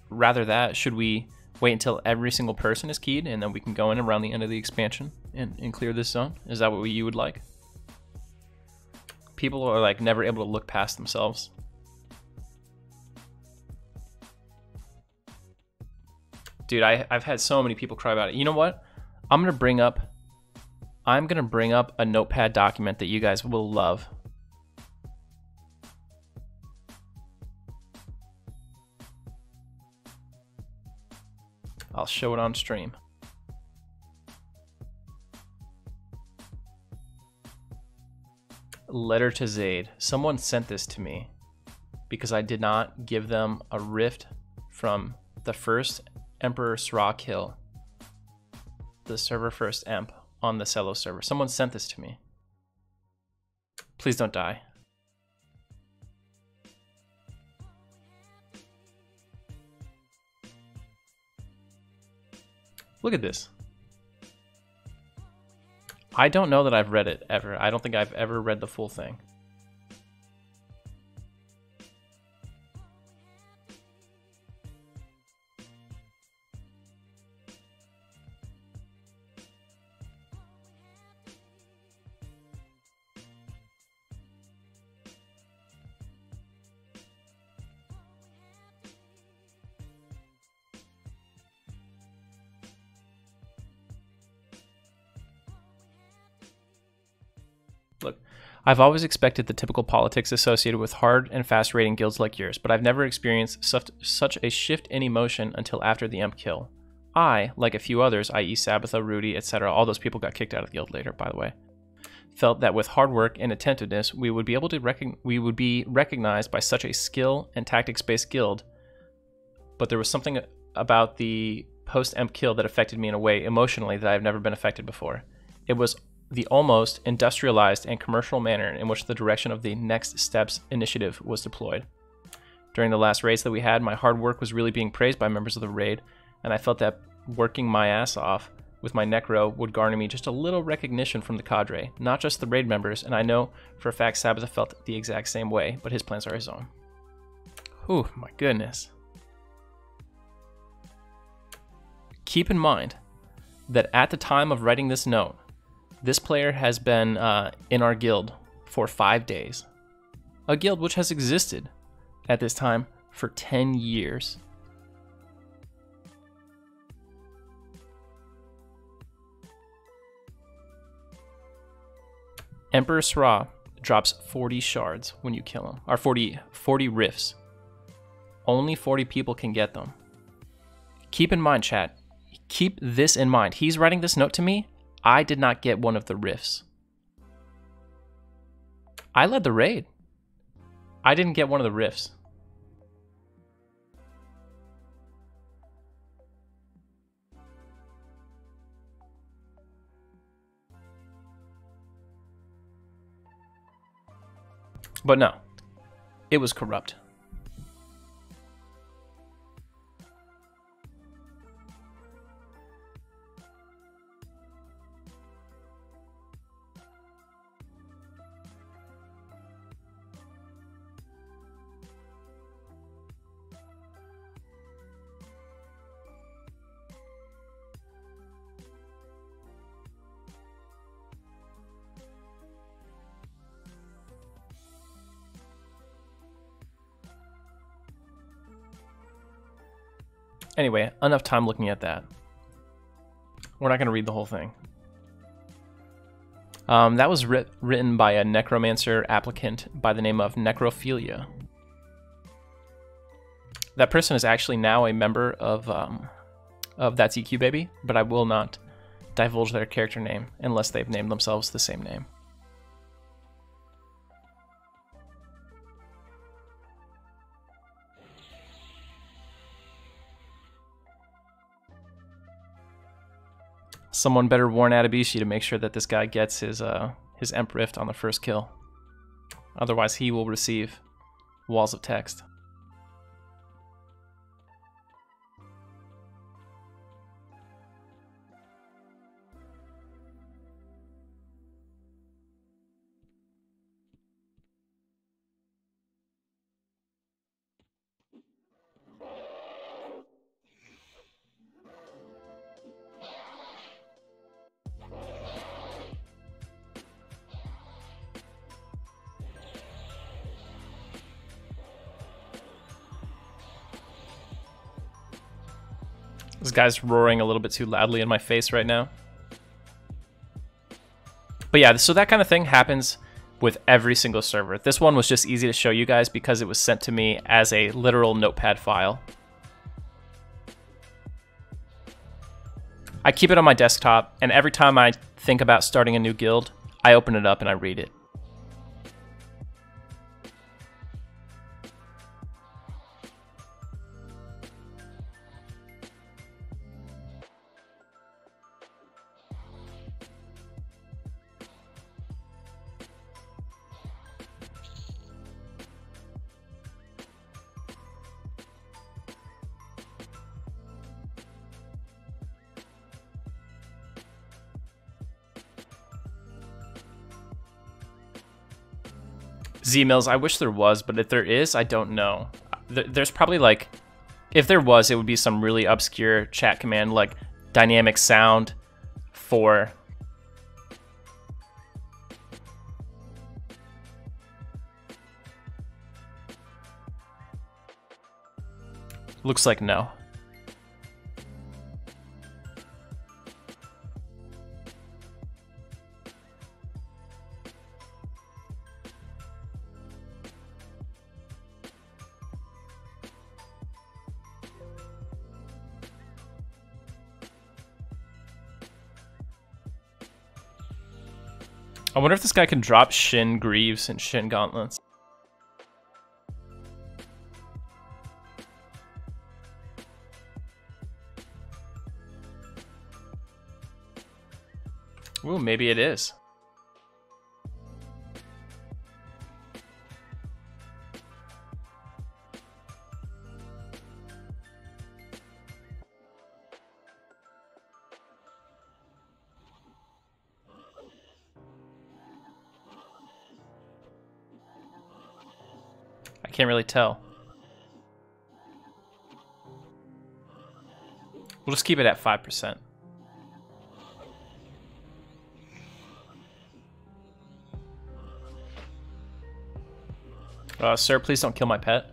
rather that, should we wait until every single person is keyed and then we can go in around the end of the expansion and clear this zone? Is that what you would like? People are like never able to look past themselves. Dude, I've had so many people cry about it. You know what? I'm gonna bring up a notepad document that you guys will love. I'll show it on stream. Letter to Zaide. Someone sent this to me because I did not give them a rift from the first Emperor Sra kill. The server first emp on the Cello server. Someone sent this to me. Please don't die. Look at this. I don't know that I've read it ever. I don't think I've ever read the full thing. Look, I've always expected the typical politics associated with hard and fast raiding guilds like yours, but I've never experienced such a shift in emotion until after the Emp kill. I, like a few others, i.e. Sabbatha, Rudy, etc., all those people got kicked out of the guild later, by the way, felt that with hard work and attentiveness, we would be recognized by such a skill and tactics-based guild, but there was something about the post-Emp kill that affected me in a way emotionally that I've never been affected before. It was the almost industrialized and commercial manner in which the direction of the Next Steps initiative was deployed. During the last raids that we had, my hard work was really being praised by members of the raid, and I felt that working my ass off with my necro would garner me just a little recognition from the cadre, not just the raid members, and I know for a fact Sabbatha felt the exact same way, but his plans are his own. Whew, my goodness. Keep in mind that at the time of writing this note, this player has been in our guild for 5 days. A guild which has existed at this time for 10 years. Emperor Sra drops 40 shards when you kill him, or 40 rifts. Only 40 people can get them. Keep in mind, chat. Keep this in mind. He's writing this note to me. I did not get one of the rifts. I led the raid. I didn't get one of the rifts. But no, it was corrupt. Anyway, enough time looking at that. We're not going to read the whole thing. That was written by a necromancer applicant by the name of Necrophilia. That person is actually now a member of That's EQ Baby, but I will not divulge their character name unless they've named themselves the same name. Someone better warn Adabishi to make sure that this guy gets his Emp Rift on the first kill. Otherwise, he will receive walls of text. This guy's roaring a little bit too loudly in my face right now. But yeah, so that kind of thing happens with every single server. This one was just easy to show you guys because it was sent to me as a literal notepad file. I keep it on my desktop, and every time I think about starting a new guild, I open it up and I read it. Z-Mills, I wish there was, but if there is, I don't know. There's probably like, if there was, it would be some really obscure chat command like dynamic sound for... Looks like no. I wonder if this guy can drop Shin Greaves and Shin Gauntlets. Ooh, maybe it is. I can't really tell. We'll just keep it at 5%. Sir, please don't kill my pet.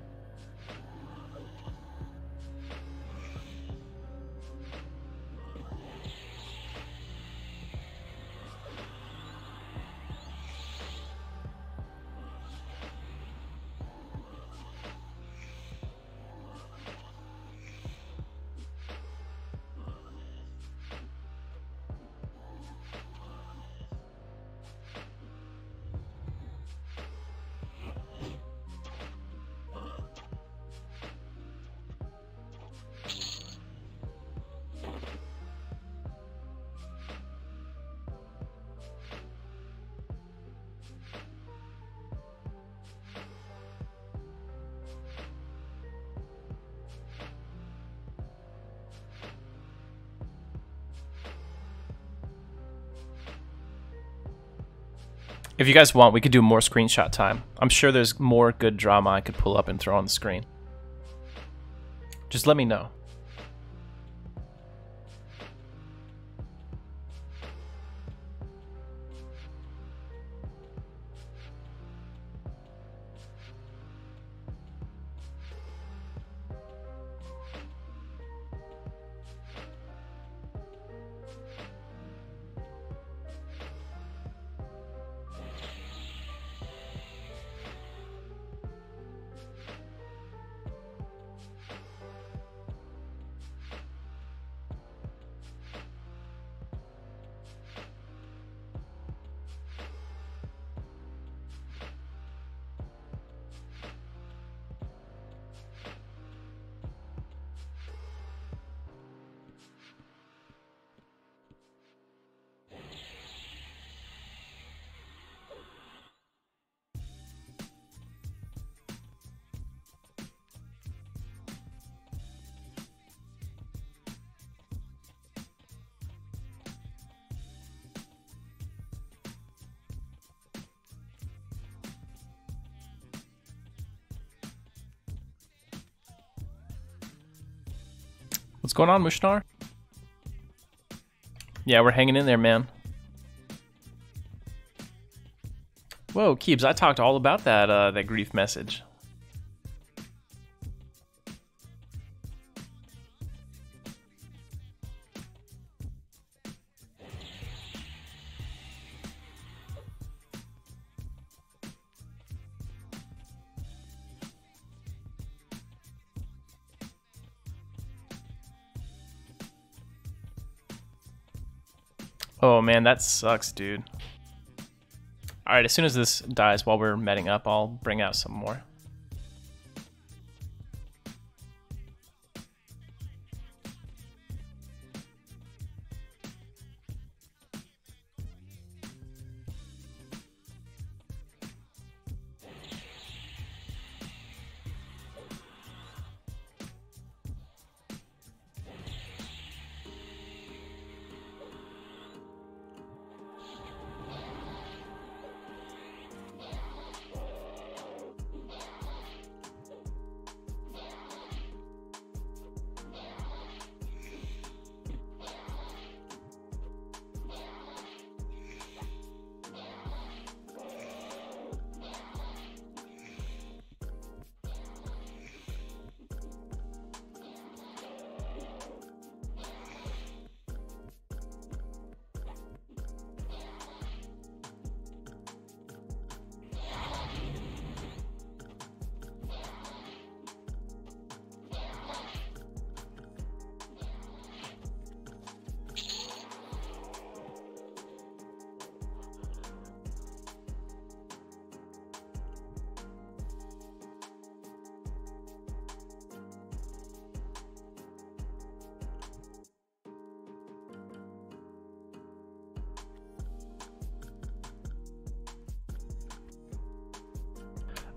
If you guys want, we could do more screenshot time. I'm sure there's more good drama I could pull up and throw on the screen. Just let me know. What's going on, Mushnar? Yeah, we're hanging in there, man. Whoa, Keebs, I talked all about that that grief message. Oh man, that sucks, dude. Alright, as soon as this dies while we're medding up, I'll bring out some more.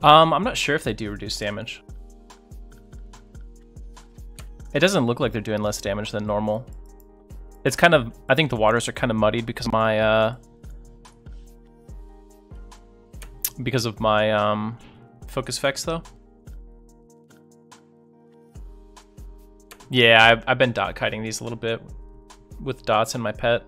I'm not sure if they do reduce damage. It doesn't look like they're doing less damage than normal. It's kind of, I think the waters are kind of muddied because of my focus effects though. Yeah, I've been dot kiting these a little bit with dots and my pet.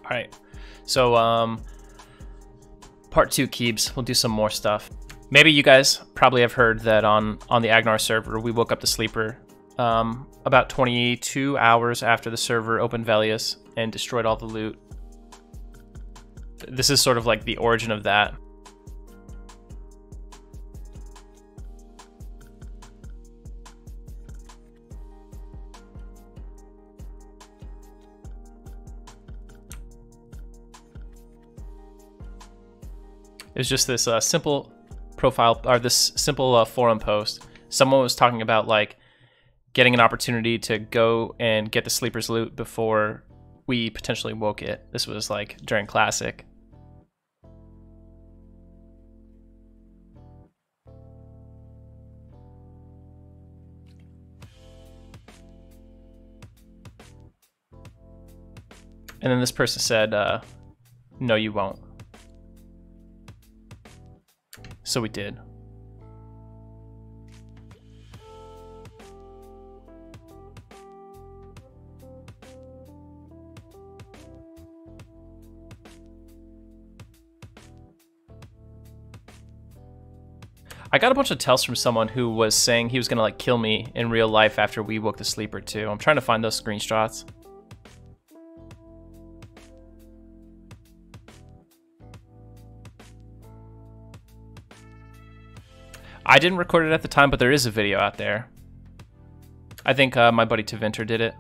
All right, so part 2 keeps. We'll do some more stuff. Maybe you guys probably have heard that on the Agnar server, we woke up the sleeper about 22 hours after the server opened Velius and destroyed all the loot. This is sort of like the origin of that. It was just this simple profile, or this simple forum post. Someone was talking about like getting an opportunity to go and get the sleeper's loot before we potentially woke it. This was like during Classic. And then this person said, no, you won't. So we did. I got a bunch of tells from someone who was saying he was gonna like kill me in real life after we woke the sleeper too. I'm trying to find those screenshots. I didn't record it at the time, but there is a video out there. I think my buddy Tavinter did it.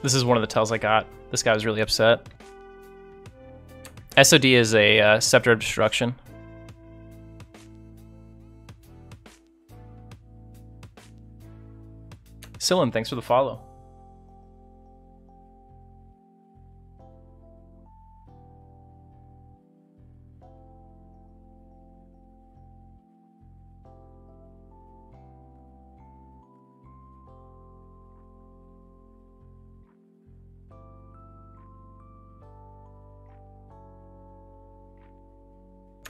This is one of the tells I got. This guy was really upset. SOD is a Scepter of Destruction. Sillin, thanks for the follow.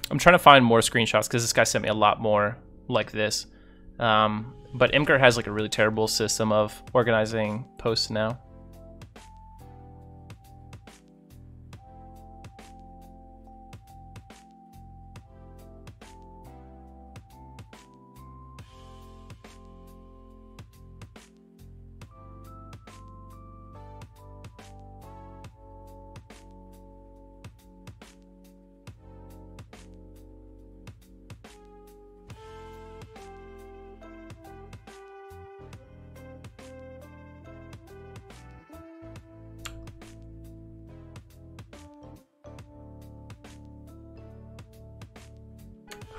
I'm trying to find more screenshots because this guy sent me a lot more like this. But Imgur has like a really terrible system of organizing posts now.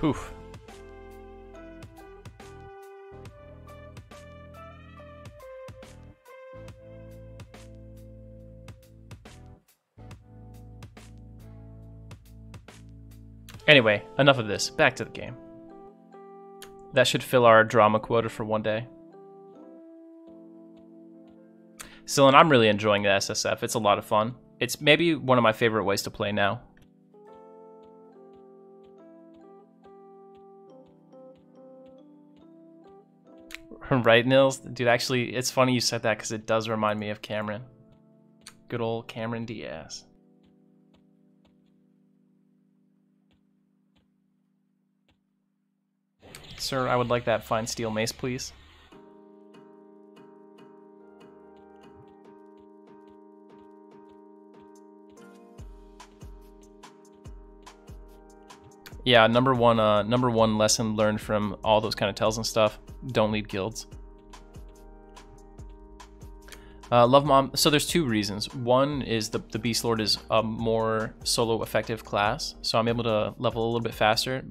Oof. Anyway, enough of this. Back to the game. That should fill our drama quota for one day. Sillin, I'm really enjoying the SSF. It's a lot of fun. It's maybe one of my favorite ways to play now. Right, Nils? Dude, actually, it's funny you said that because it does remind me of Cameron. Good old Cameron Diaz. Sir, I would like that fine steel mace, please. Yeah, number one lesson learned from all those kind of tells and stuff. Don't lead guilds. Love Mom. So there's two reasons. One is the Beastlord is a more solo effective class, so I'm able to level a little bit faster.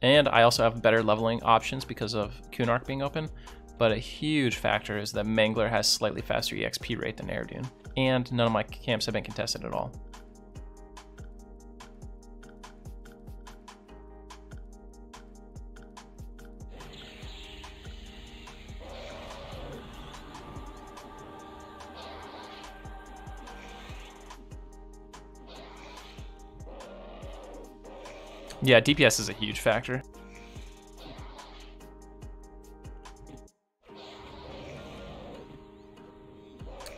And I also have better leveling options because of Kunark being open. But a huge factor is that Mangler has slightly faster EXP rate than Aerodune, and none of my camps have been contested at all. Yeah, DPS is a huge factor.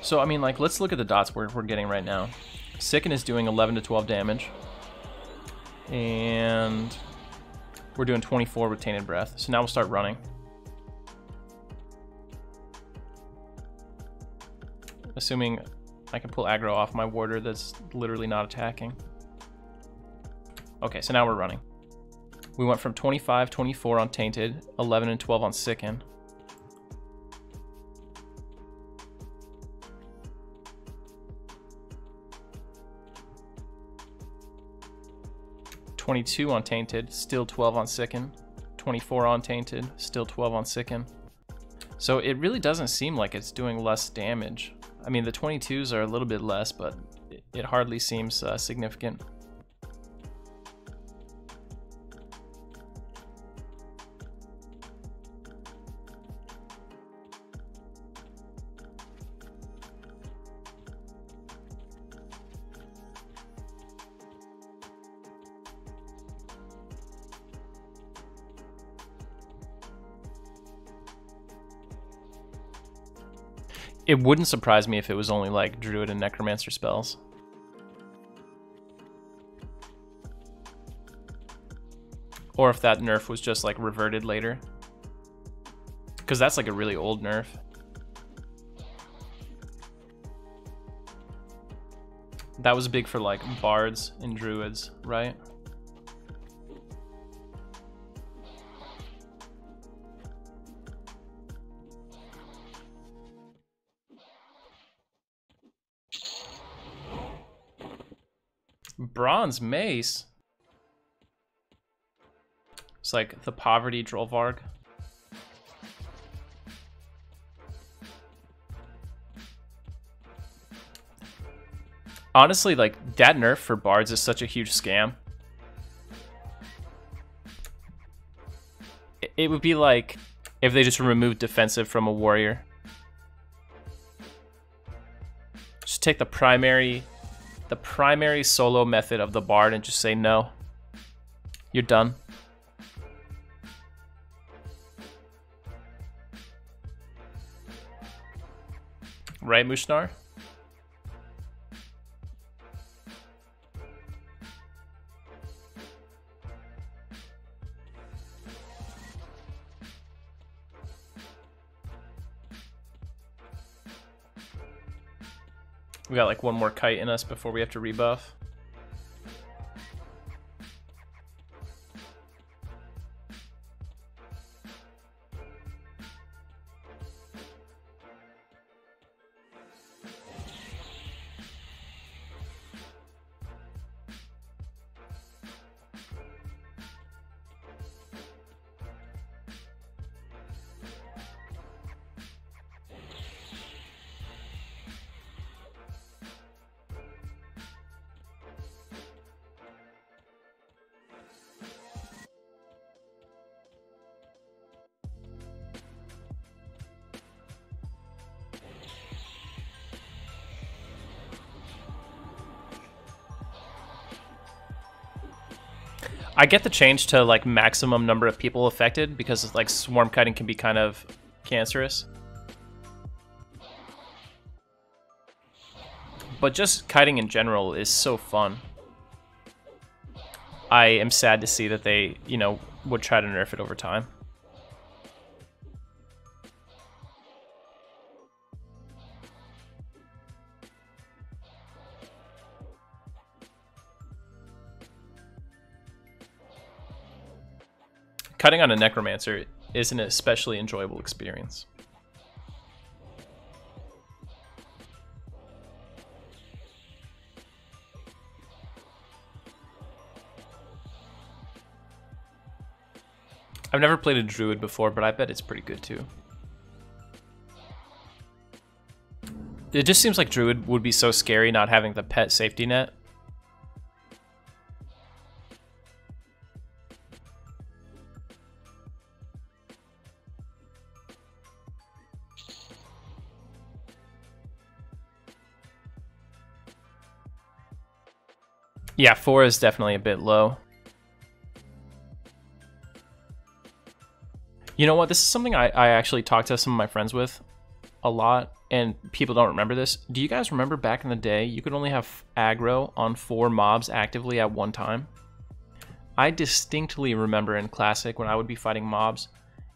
So, I mean, like, let's look at the dots we're getting right now. Sicken is doing 11 to 12 damage. And we're doing 24 with Tainted Breath. So now we'll start running. Assuming I can pull aggro off my warder that's literally not attacking. Okay, so now we're running. We went from 25, 24 on Tainted, 11 and 12 on Sicken. (22) on Tainted, still 12 on Sicken. 24 on Tainted, still 12 on Sicken. So it really doesn't seem like it's doing less damage. I mean, the 22s are a little bit less, but it hardly seems significant. It wouldn't surprise me if it was only like Druid and Necromancer spells. Or if that nerf was just like reverted later. Because that's like a really old nerf. That was big for like bards and druids, right? Bronze Mace? It's like the Poverty Drollvarg. Honestly, like, that nerf for bards is such a huge scam. It would be like if they just removed defensive from a warrior. Just take the primary solo method of the bard and just say no. You're done. Right, Mushnar? We got like one more kite in us before we have to rebuff. I get the change to like maximum number of people affected because like swarm kiting can be kind of cancerous. But just kiting in general is so fun. I am sad to see that they, you know, would try to nerf it over time. Cutting on a necromancer is an especially enjoyable experience. I've never played a druid before, but I bet it's pretty good too. It just seems like druid would be so scary not having the pet safety net. Yeah, 4 is definitely a bit low. You know what? This is something I actually talked to some of my friends with a lot, and people don't remember this. Do you guys remember back in the day, you could only have aggro on 4 mobs actively at one time? I distinctly remember in Classic when I would be fighting mobs,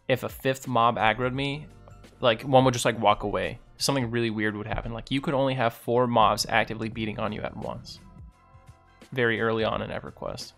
if a 5th mob aggroed me, like one would just like walk away. Something really weird would happen. Like you could only have 4 mobs actively beating on you at once. Very early on in EverQuest.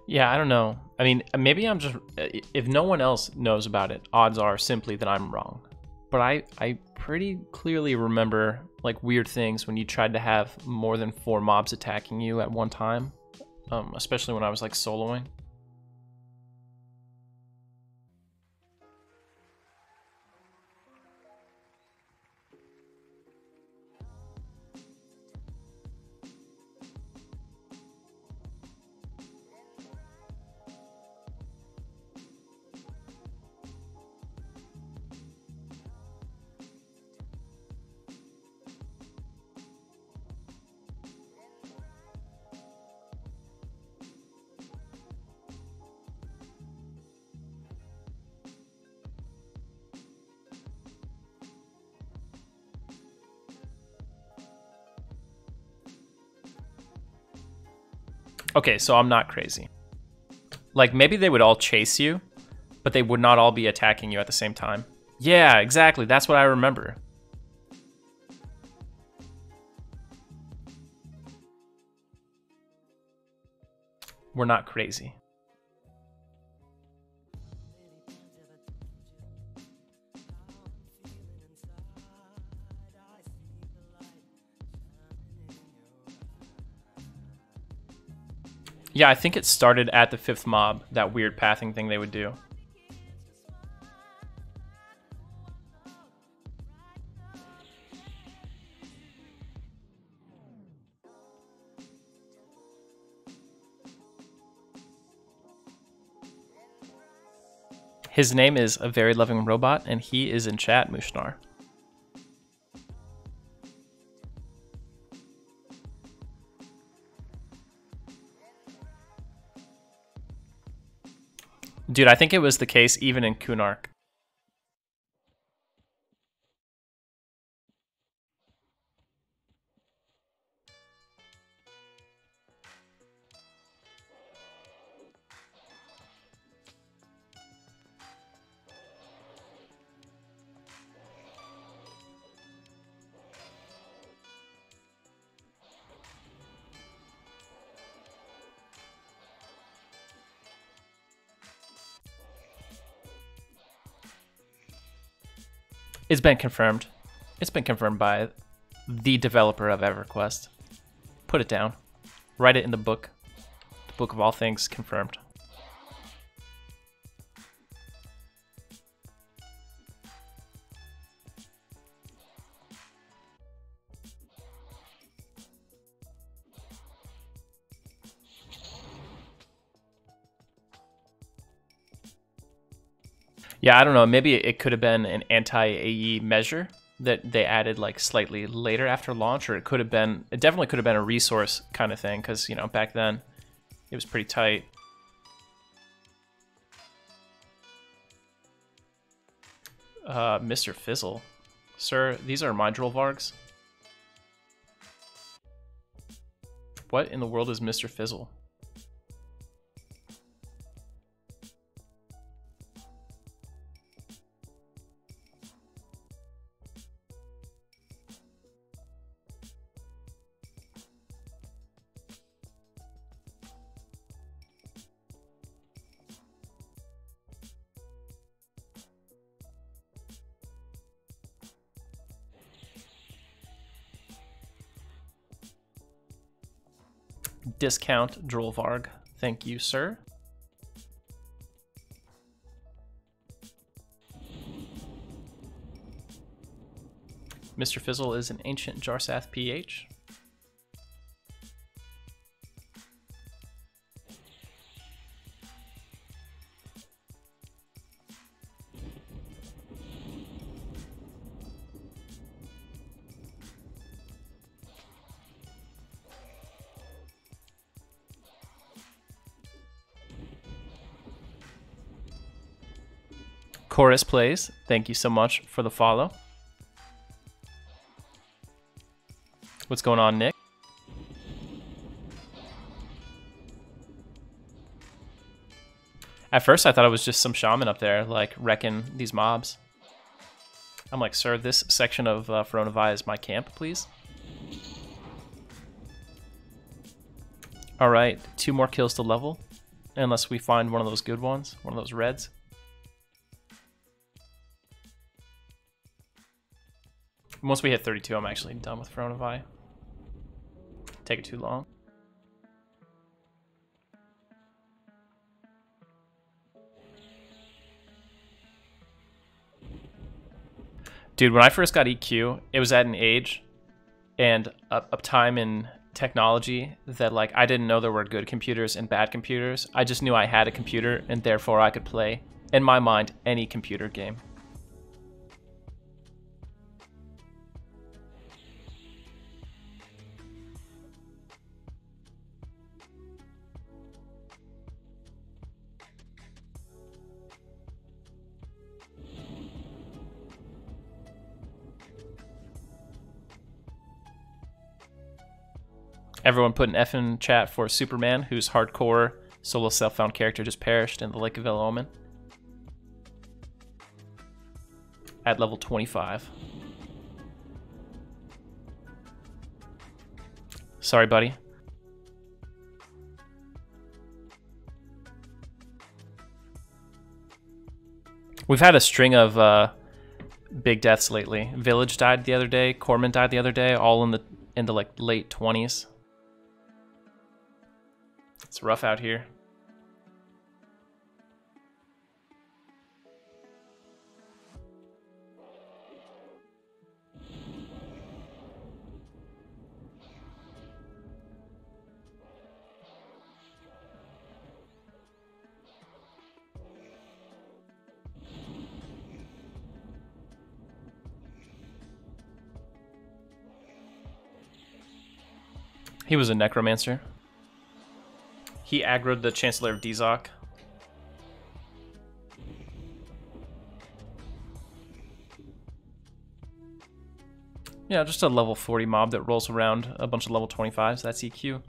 Yeah, I don't know. I mean, maybe I'm just... If no one else knows about it, odds are simply that I'm wrong. But I pretty clearly remember, like, weird things when you tried to have more than 4 mobs attacking you at one time. Especially when I was, like, soloing. Okay, so I'm not crazy. Like, maybe they would all chase you, but they would not all be attacking you at the same time. Yeah, exactly. That's what I remember. We're not crazy. Yeah, I think it started at the 5th mob, that weird pathing thing they would do. His name is A Very Loving Robot, and he is in chat, Mushnar. Dude, I think it was the case even in Kunark. It's been confirmed. It's been confirmed by the developer of Everquest. Put it down. Write it in the book. The book of all things confirmed. Yeah, I don't know. Maybe it could have been an anti-AE measure that they added like slightly later after launch, or it definitely could have been a resource kind of thing, because, you know, back then it was pretty tight. Mr. Fizzle. Sir, these are my droll vargs. What in the world is Mr. Fizzle? Discount droll varg. Thank you, sir. Mr. Fizzle is an ancient Jarsath PH. Chorus Plays, thank you so much for the follow. What's going on, Nick? At first I thought it was just some shaman up there, like, wrecking these mobs. I'm like, sir, this section of Feronavi is my camp, please. Alright, 2 more kills to level. unless we find one of those good ones, one of those reds. Once we hit 32, I'm actually done with Throne of Eye. Take it too long. Dude, when I first got EQ, it was at an age and a time in technology that like I didn't know there were good computers and bad computers. I just knew I had a computer and therefore I could play, in my mind, any computer game. Everyone put an F in chat for Superman, whose hardcore solo self-found character just perished in the Lake of El Omen. At level 25. Sorry, buddy. We've had a string of big deaths lately. Village died the other day, Corman died the other day, all in the like late 20s. It's rough out here. He was a necromancer. He aggroed the Chancellor of Dizok. Yeah, just a level 40 mob that rolls around a bunch of level 25s. That's EQ.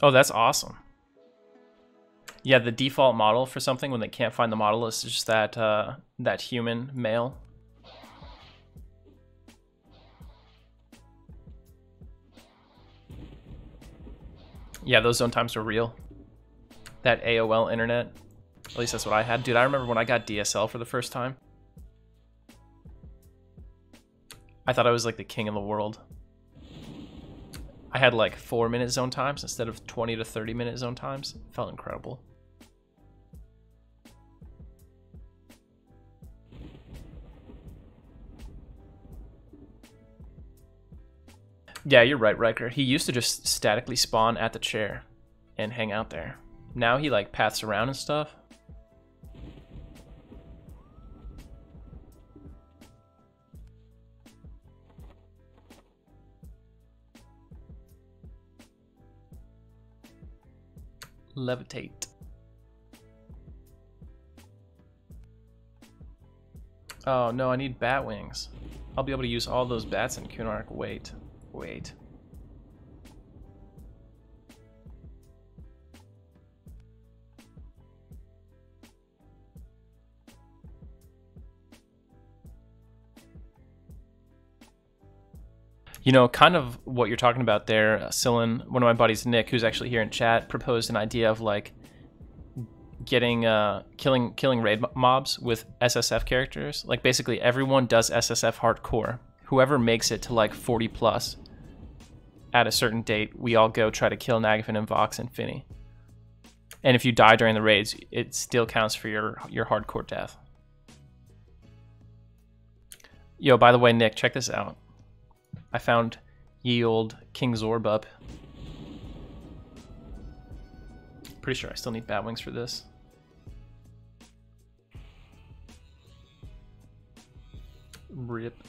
Oh, that's awesome. Yeah, the default model for something when they can't find the model is just that that human male. Yeah, those zone times are real. That AOL internet. At least that's what I had. Dude, I remember when I got DSL for the first time. I thought I was like the king of the world. I had like 4-minute zone times instead of 20 to 30-minute zone times. It felt incredible. Yeah, you're right, Riker. He used to just statically spawn at the chair and hang out there. Now he like paths around and stuff. Levitate. Oh no, I need bat wings. I'll be able to use all those bats in Kunark. Wait. You know, kind of what you're talking about there, Sillin, one of my buddies, Nick, who's actually here in chat, proposed an idea of like getting killing raid mobs with SSF characters. Like basically everyone does SSF hardcore. Whoever makes it to like 40 plus at a certain date, we all go try to kill Nagafin and Vox and Finny. And if you die during the raids, it still counts for your hardcore death. Yo, by the way, Nick, check this out. I found ye old King Zorb up. Pretty sure I still need bat wings for this. Rip.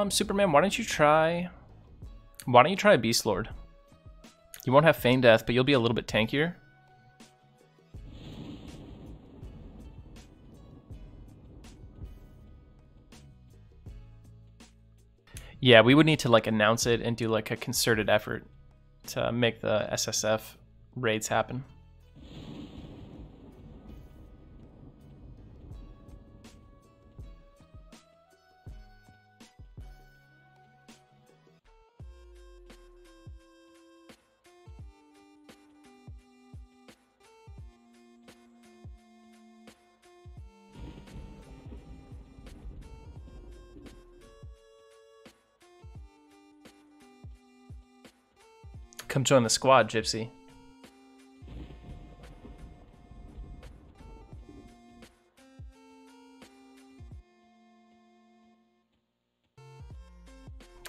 Superman, why don't you try Beastlord? You won't have Feign Death, but you'll be a little bit tankier. Yeah, we would need to like announce it and do like a concerted effort to make the SSF raids happen. Come join the squad, Gypsy.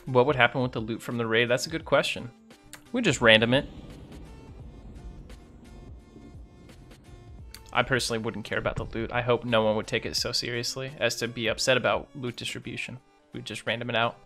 What would happen with the loot from the raid? That's a good question. We just random it. I personally wouldn't care about the loot. I hope no one would take it so seriously as to be upset about loot distribution. We'd just random it out.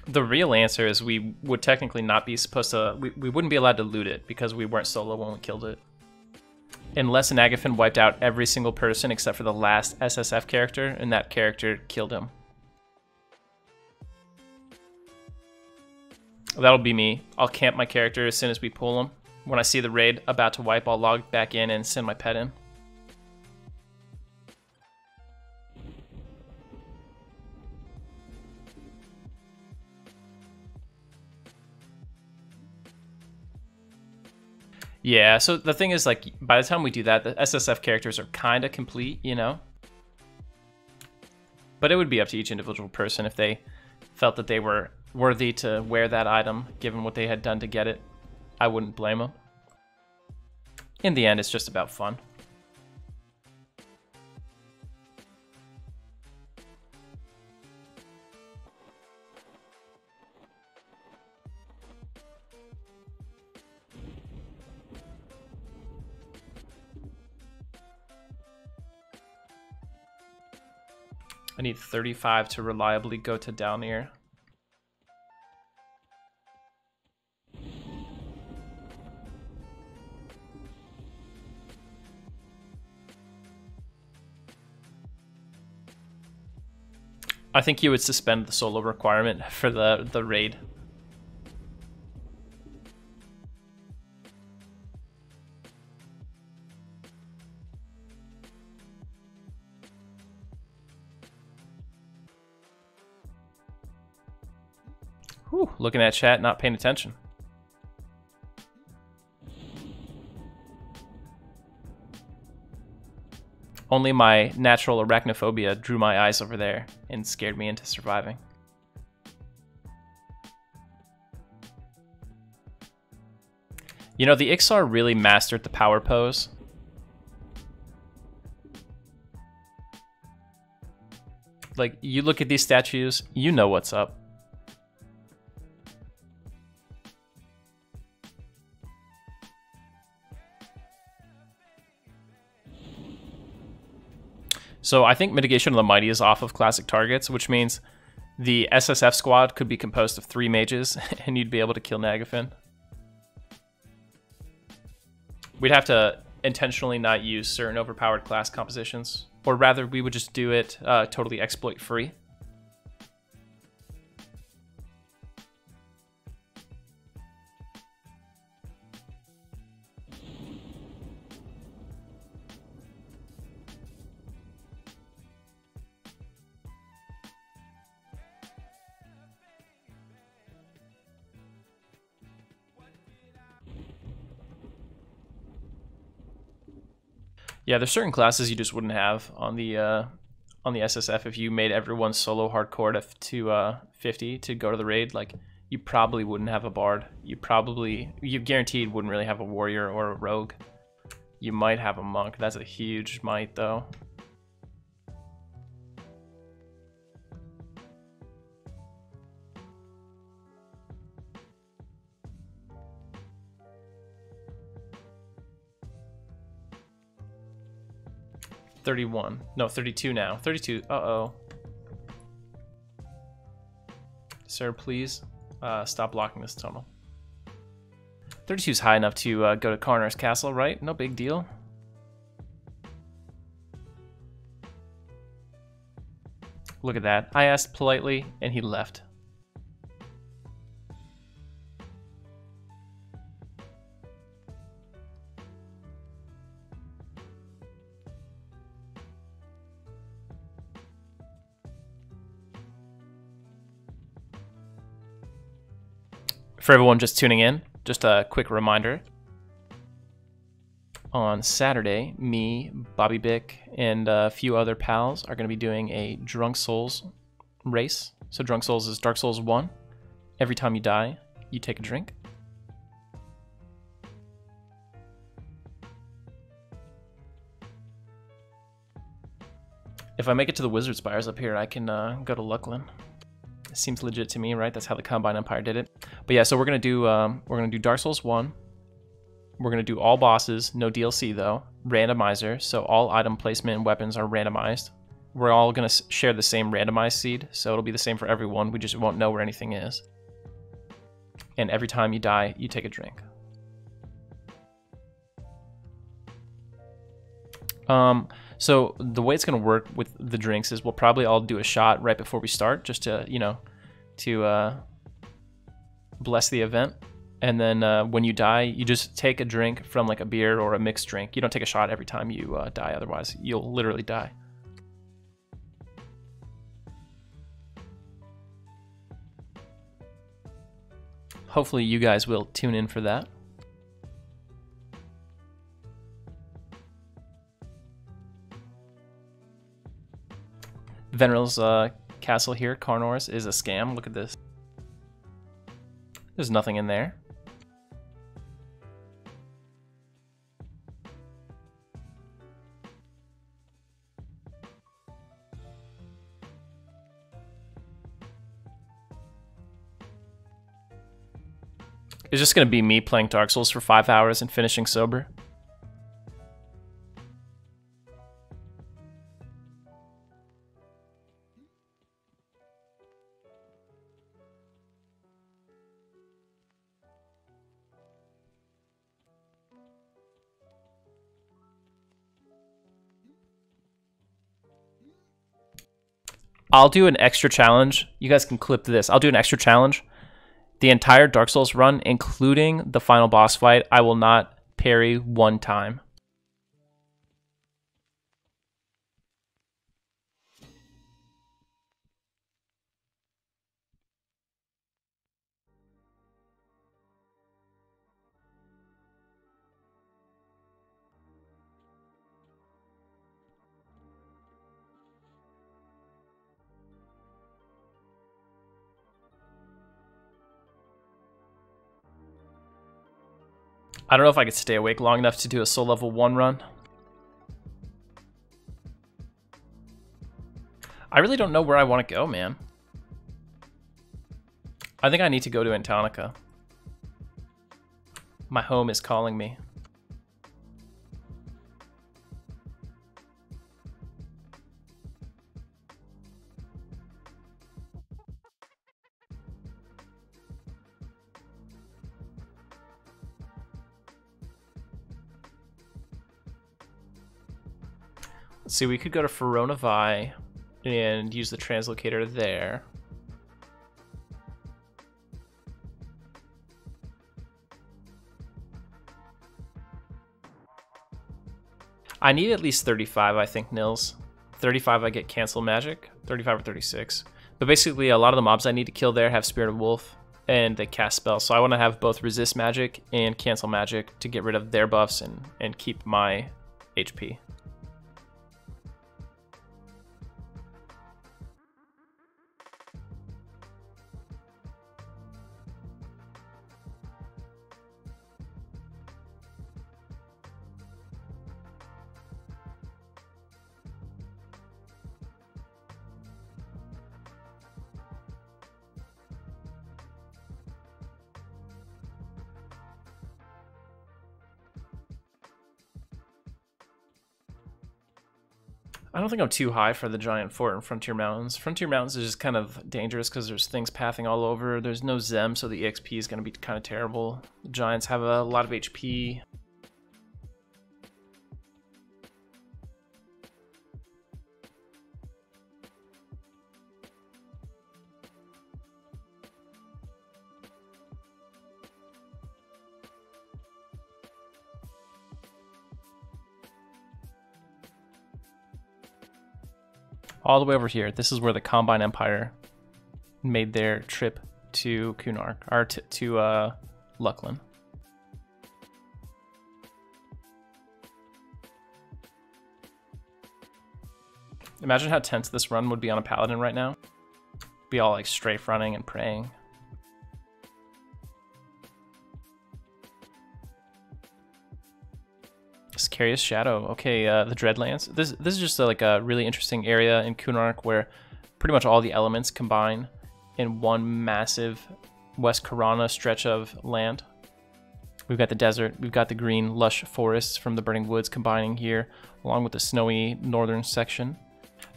The real answer is we would technically not be supposed to... We wouldn't be allowed to loot it because we weren't solo when we killed it. Unless an Agathon wiped out every single person except for the last SSF character, and that character killed him. That'll be me. I'll camp my character as soon as we pull him. When I see the raid about to wipe, I'll log back in and send my pet in. Yeah, so the thing is, like, by the time we do that, the SSF characters are kind of complete, you know? But it would be up to each individual person if they felt that they were worthy to wear that item, given what they had done to get it. I wouldn't blame them. In the end, it's just about fun. I need 35 to reliably go to down here. I think you would suspend the solo requirement for the raid. Whew, looking at chat, not paying attention. Only my natural arachnophobia drew my eyes over there and scared me into surviving. You know, the Ixar really mastered the power pose. Like, you look at these statues, you know what's up. So I think Mitigation of the Mighty is off of classic targets, which means the SSF squad could be composed of 3 mages, and you'd be able to kill Nagafen. We'd have to intentionally not use certain overpowered class compositions, or rather we would just do it totally exploit free. Yeah, there's certain classes you just wouldn't have on the SSF if you made everyone solo hardcore to 50 to go to the raid. Like, you probably wouldn't have a bard. You guaranteed wouldn't really have a warrior or a rogue. You might have a monk. That's a huge might, though. $31. No, 32 now. 32. Uh-oh. Sir, please stop blocking this tunnel. 32 is high enough to go to Karnar's castle, right? No big deal. Look at that. I asked politely, and he left. For everyone just tuning in, just a quick reminder. On Saturday, me, Bobby Bick, and a few other pals are going to be doing a Drunk Souls race. So Drunk Souls is Dark Souls 1. Every time you die, you take a drink. If I make it to the Wizard Spires up here, I can go to Lucklin. It seems legit to me, right? That's how the Combine Empire did it. But yeah, so we're gonna do Dark Souls 1. We're gonna do all bosses, no DLC though. Randomizer, so all item placement and weapons are randomized. We're all gonna share the same randomized seed, so it'll be the same for everyone. We just won't know where anything is. And every time you die, you take a drink. So the way it's gonna work with the drinks is we'll probably all do a shot right before we start, just to, you know, to bless the event. And then when you die, you just take a drink from like a beer or a mixed drink. You don't take a shot every time you die, otherwise you'll literally die. Hopefully you guys will tune in for that. Veneral's castle here, Karnor's, is a scam. Look at this. There's nothing in there. It's just gonna be me playing Dark Souls for 5 hours and finishing sober. I'll do an extra challenge. You guys can clip this. I'll do an extra challenge. The entire Dark Souls run, including the final boss fight, I will not parry one time. I don't know if I could stay awake long enough to do a soul level 1 run. I really don't know where I want to go, man. I think I need to go to Antonica. My home is calling me. Let's see, we could go to Feronavai and use the translocator there. I need at least 35, I think, Nils. 35 I get cancel magic, 35 or 36. But basically a lot of the mobs I need to kill there have Spirit of Wolf and they cast spells. So I want to have both resist magic and cancel magic to get rid of their buffs and keep my HP. I don't think I'm too high for the giant fort in Frontier Mountains. Frontier Mountains is just kind of dangerous because there's things pathing all over. There's no Zem, so the EXP is going to be kind of terrible. The giants have a lot of HP. All the way over here, this is where the Combine Empire made their trip to Kunark, or to Luckland. Imagine how tense this run would be on a Paladin right now. Be all like strafe running and praying. Scariest Shadow. Okay, the Dreadlands. This is just like a really interesting area in Kunark where pretty much all the elements combine in one massive West Karana stretch of land. We've got the desert, we've got the green lush forests from the Burning Woods combining here, along with the snowy northern section.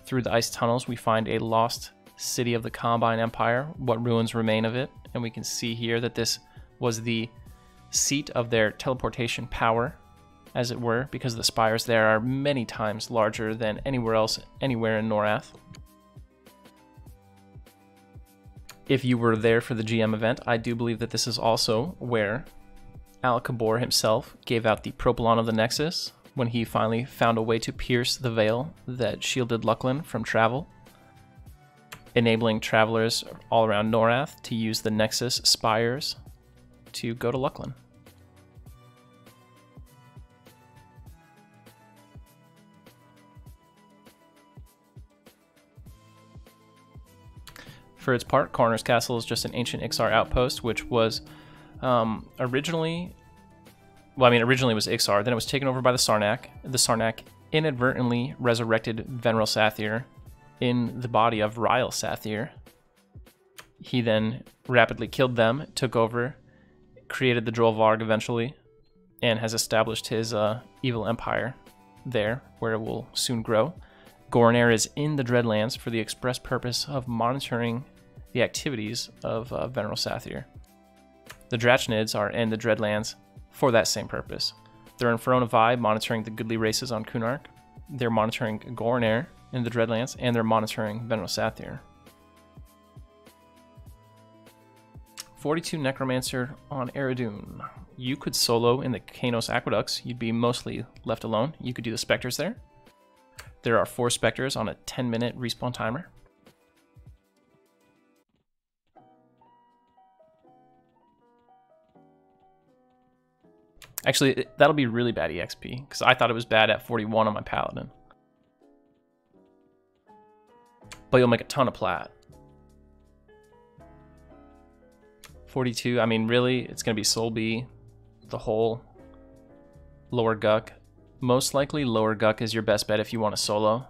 Through the ice tunnels, we find a lost city of the Combine Empire, what ruins remain of it, and we can see here that this was the seat of their teleportation power, as it were, because the spires there are many times larger than anywhere else, anywhere in Norath. If you were there for the GM event, I do believe that this is also where Al-Kabor himself gave out the Propylon of the Nexus, when he finally found a way to pierce the veil that shielded Luckland from travel, enabling travelers all around Norath to use the Nexus spires to go to Luckland. For its part, Coroner's Castle is just an ancient Ixar outpost, which was originally it was Ixar, then it was taken over by the Sarnak. The Sarnak inadvertently resurrected Veneral Sathir in the body of Ryle Sathir. He then rapidly killed them, took over, created the Drolvarg eventually, and has established his evil empire there, where it will soon grow. Gornair is in the Dreadlands for the express purpose of monitoring the activities of Veneral Sathir. The Drachnids are in the Dreadlands for that same purpose. They're in Verona Vi monitoring the goodly races on Kunark. They're monitoring Gornair in the Dreadlands, and they're monitoring Veneral Sathir. 42 Necromancer on Eredun. You could solo in the Kanos Aqueducts. You'd be mostly left alone. You could do the Spectres there. There are 4 Spectres on a 10-minute respawn timer. Actually, that'll be really bad EXP, because I thought it was bad at 41 on my Paladin. But you'll make a ton of plat. 42, I mean, really, it's going to be Soul B, the whole Lower Guck. Most likely, Lower Guck is your best bet if you want to solo.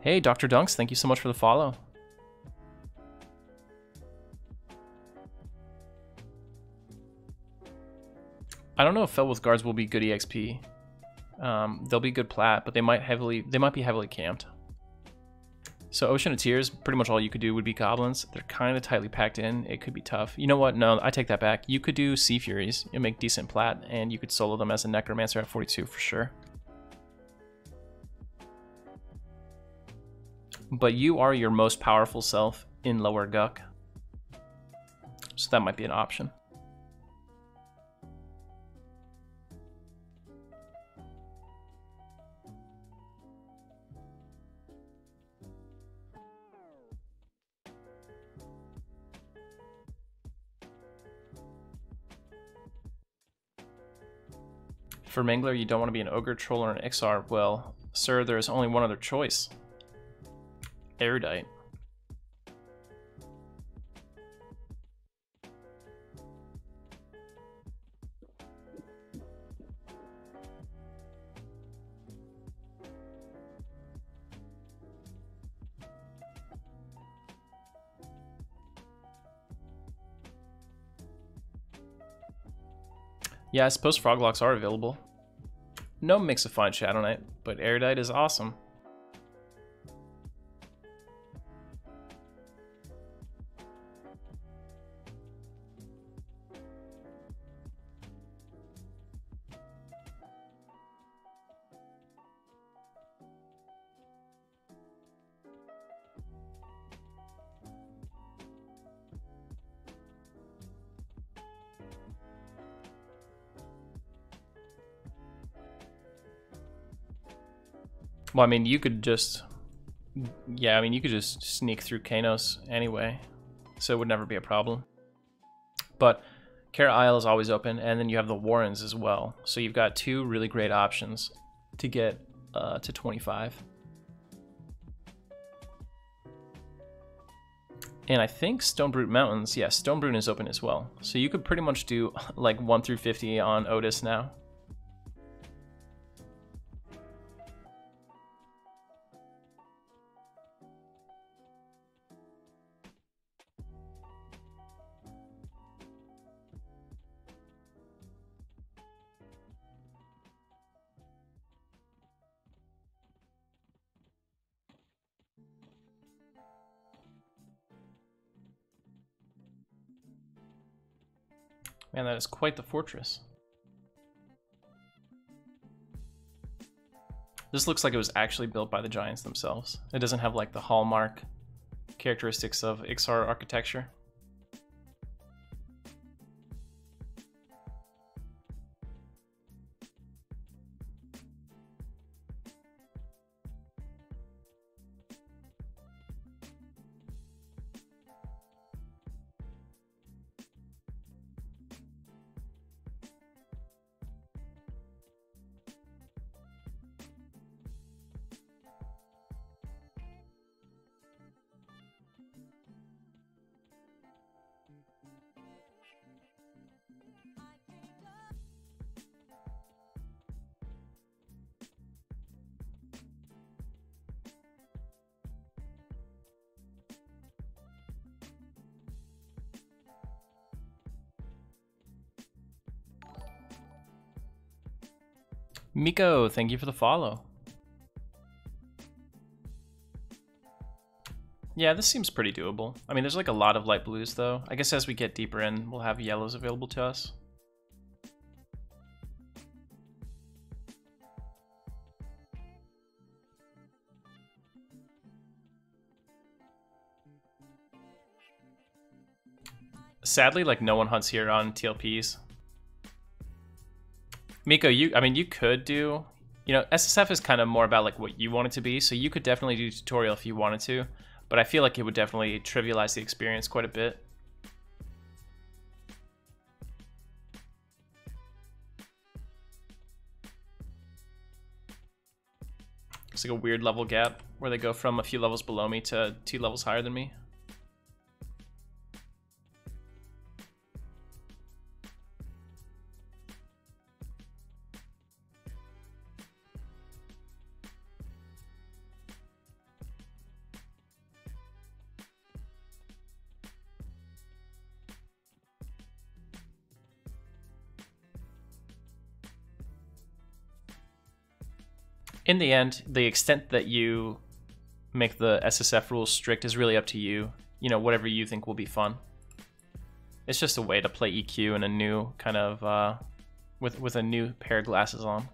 Hey, Dr. Dunks, thank you so much for the follow. I don't know if Felwith Guards will be good EXP. They'll be good plat, but they might be heavily camped. So Ocean of Tears, pretty much all you could do would be goblins. They're kind of tightly packed in. It could be tough. You know what? No, I take that back. You could do Sea Furies and make decent plat, and you could solo them as a Necromancer at 42 for sure. But you are your most powerful self in Lower Guck, so that might be an option. For Mangler, you don't want to be an Ogre, Troll, or an Ixar. Well, sir, there is only one other choice. Erudite. Yeah, I suppose froglocks are available. No Mixify Shadow Knight, but Erudite is awesome. Well, I mean, you could just... Yeah, I mean, you could just sneak through Kanos anyway, so it would never be a problem. But Kara Isle is always open, and then you have the Warrens as well. So you've got two really great options to get to 25. And I think Stonebrute Mountains, yeah, Stonebrute is open as well. So you could pretty much do like 1 through 50 on Otis now. Man, that is quite the fortress. This looks like it was actually built by the Giants themselves. It doesn't have like the hallmark characteristics of Ixar architecture. Miko, thank you for the follow. Yeah, this seems pretty doable. I mean, there's like a lot of light blues though. I guess as we get deeper in, we'll have yellows available to us. Sadly, like no one hunts here on TLPs. Miko, I mean, you could do, SSF is kind of more about like what you want it to be, so you could definitely do tutorial if you wanted to, but I feel like it would definitely trivialize the experience quite a bit. It's like a weird level gap where they go from a few levels below me to 2 levels higher than me. In the end, the extent that you make the SSF rules strict is really up to you. Whatever you think will be fun. It's just a way to play EQ in a new kind of, with a new pair of glasses on.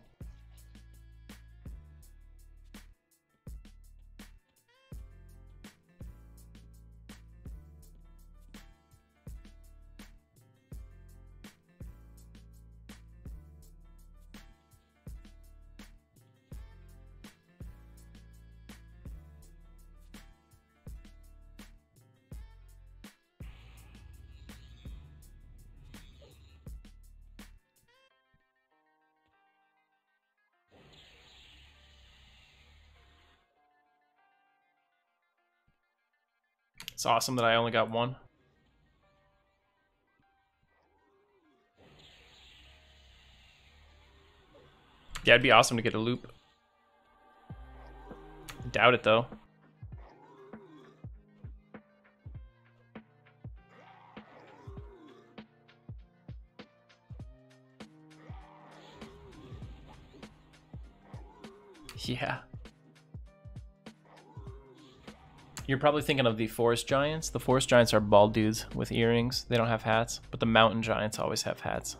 It's awesome that I only got one. Yeah, it'd be awesome to get a loop. Doubt it though. You're probably thinking of the forest giants. The forest giants are bald dudes with earrings. They don't have hats, but the mountain giants always have hats.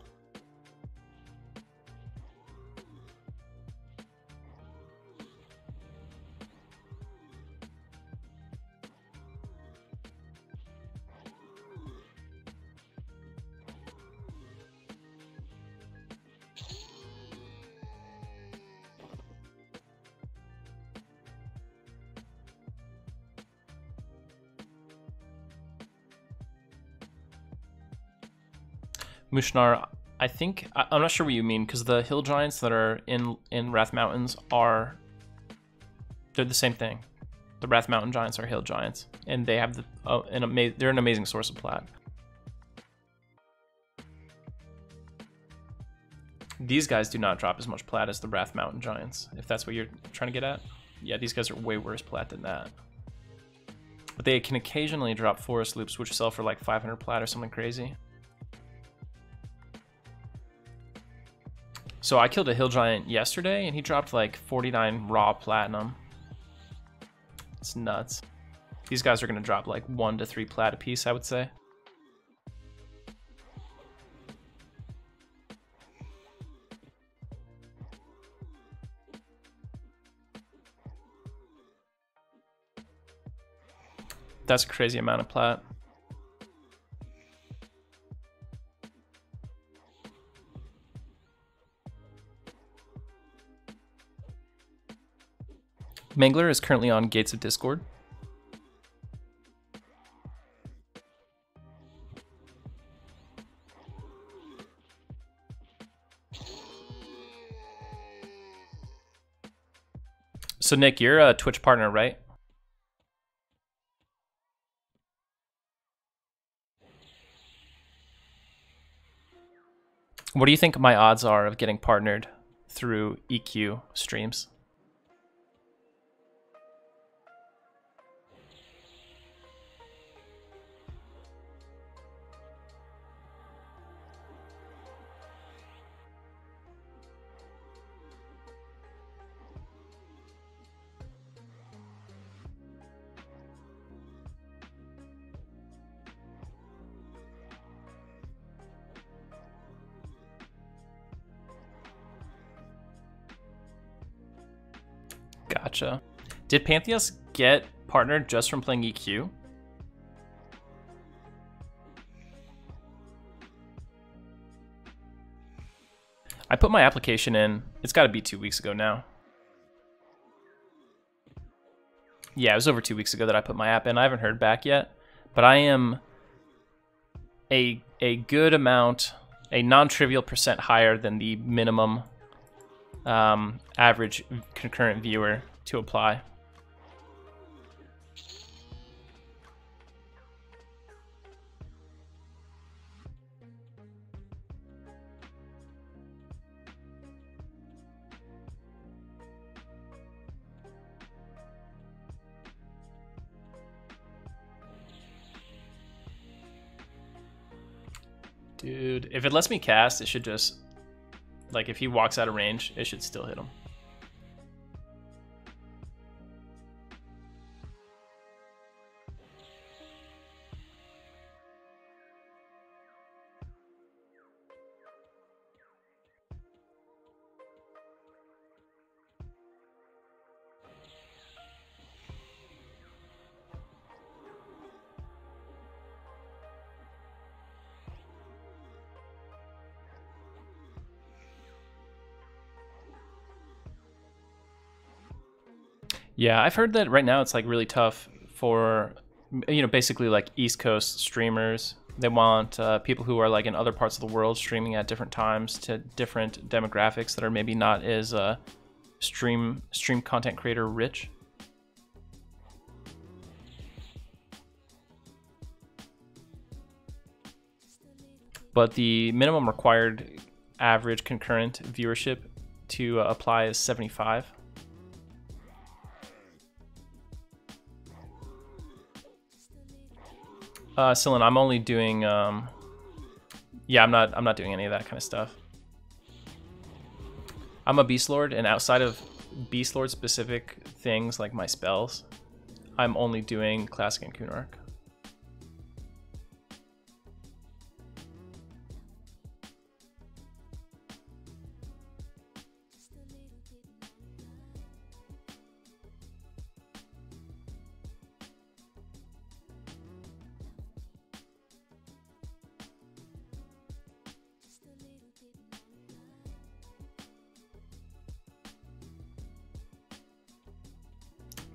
Mushnar, I think I'm not sure what you mean, because the hill giants that are in Wrath Mountains they're the same thing. The Wrath Mountain giants are hill giants, and they have they're an amazing source of plat. These guys do not drop as much plat as the Wrath Mountain giants, if that's what you're trying to get at. Yeah, these guys are way worse plat than that. But they can occasionally drop forest loops, which sell for like 500 plat or something crazy. So I killed a hill giant yesterday, and he dropped like 49 raw platinum. It's nuts. These guys are going to drop like 1 to 3 plat a piece, I would say. That's a crazy amount of plat. Mangler is currently on Gates of Discord. So Nick, you're a Twitch partner, right? What do you think my odds are of getting partnered through EQ streams? Gotcha. Did Pantheos get partnered just from playing EQ? I put my application in. It's got to be 2 weeks ago now. Yeah, it was over 2 weeks ago that I put my app in. I haven't heard back yet, but I am a good amount, a non-trivial percent higher than the minimum average concurrent viewer to apply. Dude, if it lets me cast, it should just, like, if he walks out of range, it should still hit him. Yeah, I've heard that right now it's like really tough for, you know, basically like East Coast streamers. They want people who are like in other parts of the world streaming at different times to different demographics that are maybe not as stream content creator rich. But the minimum required average concurrent viewership to apply is 75. Sillin, I'm only doing, yeah, I'm not doing any of that kind of stuff. I'm a Beastlord, and outside of Beastlord specific things like my spells, I'm only doing Classic and Kunark.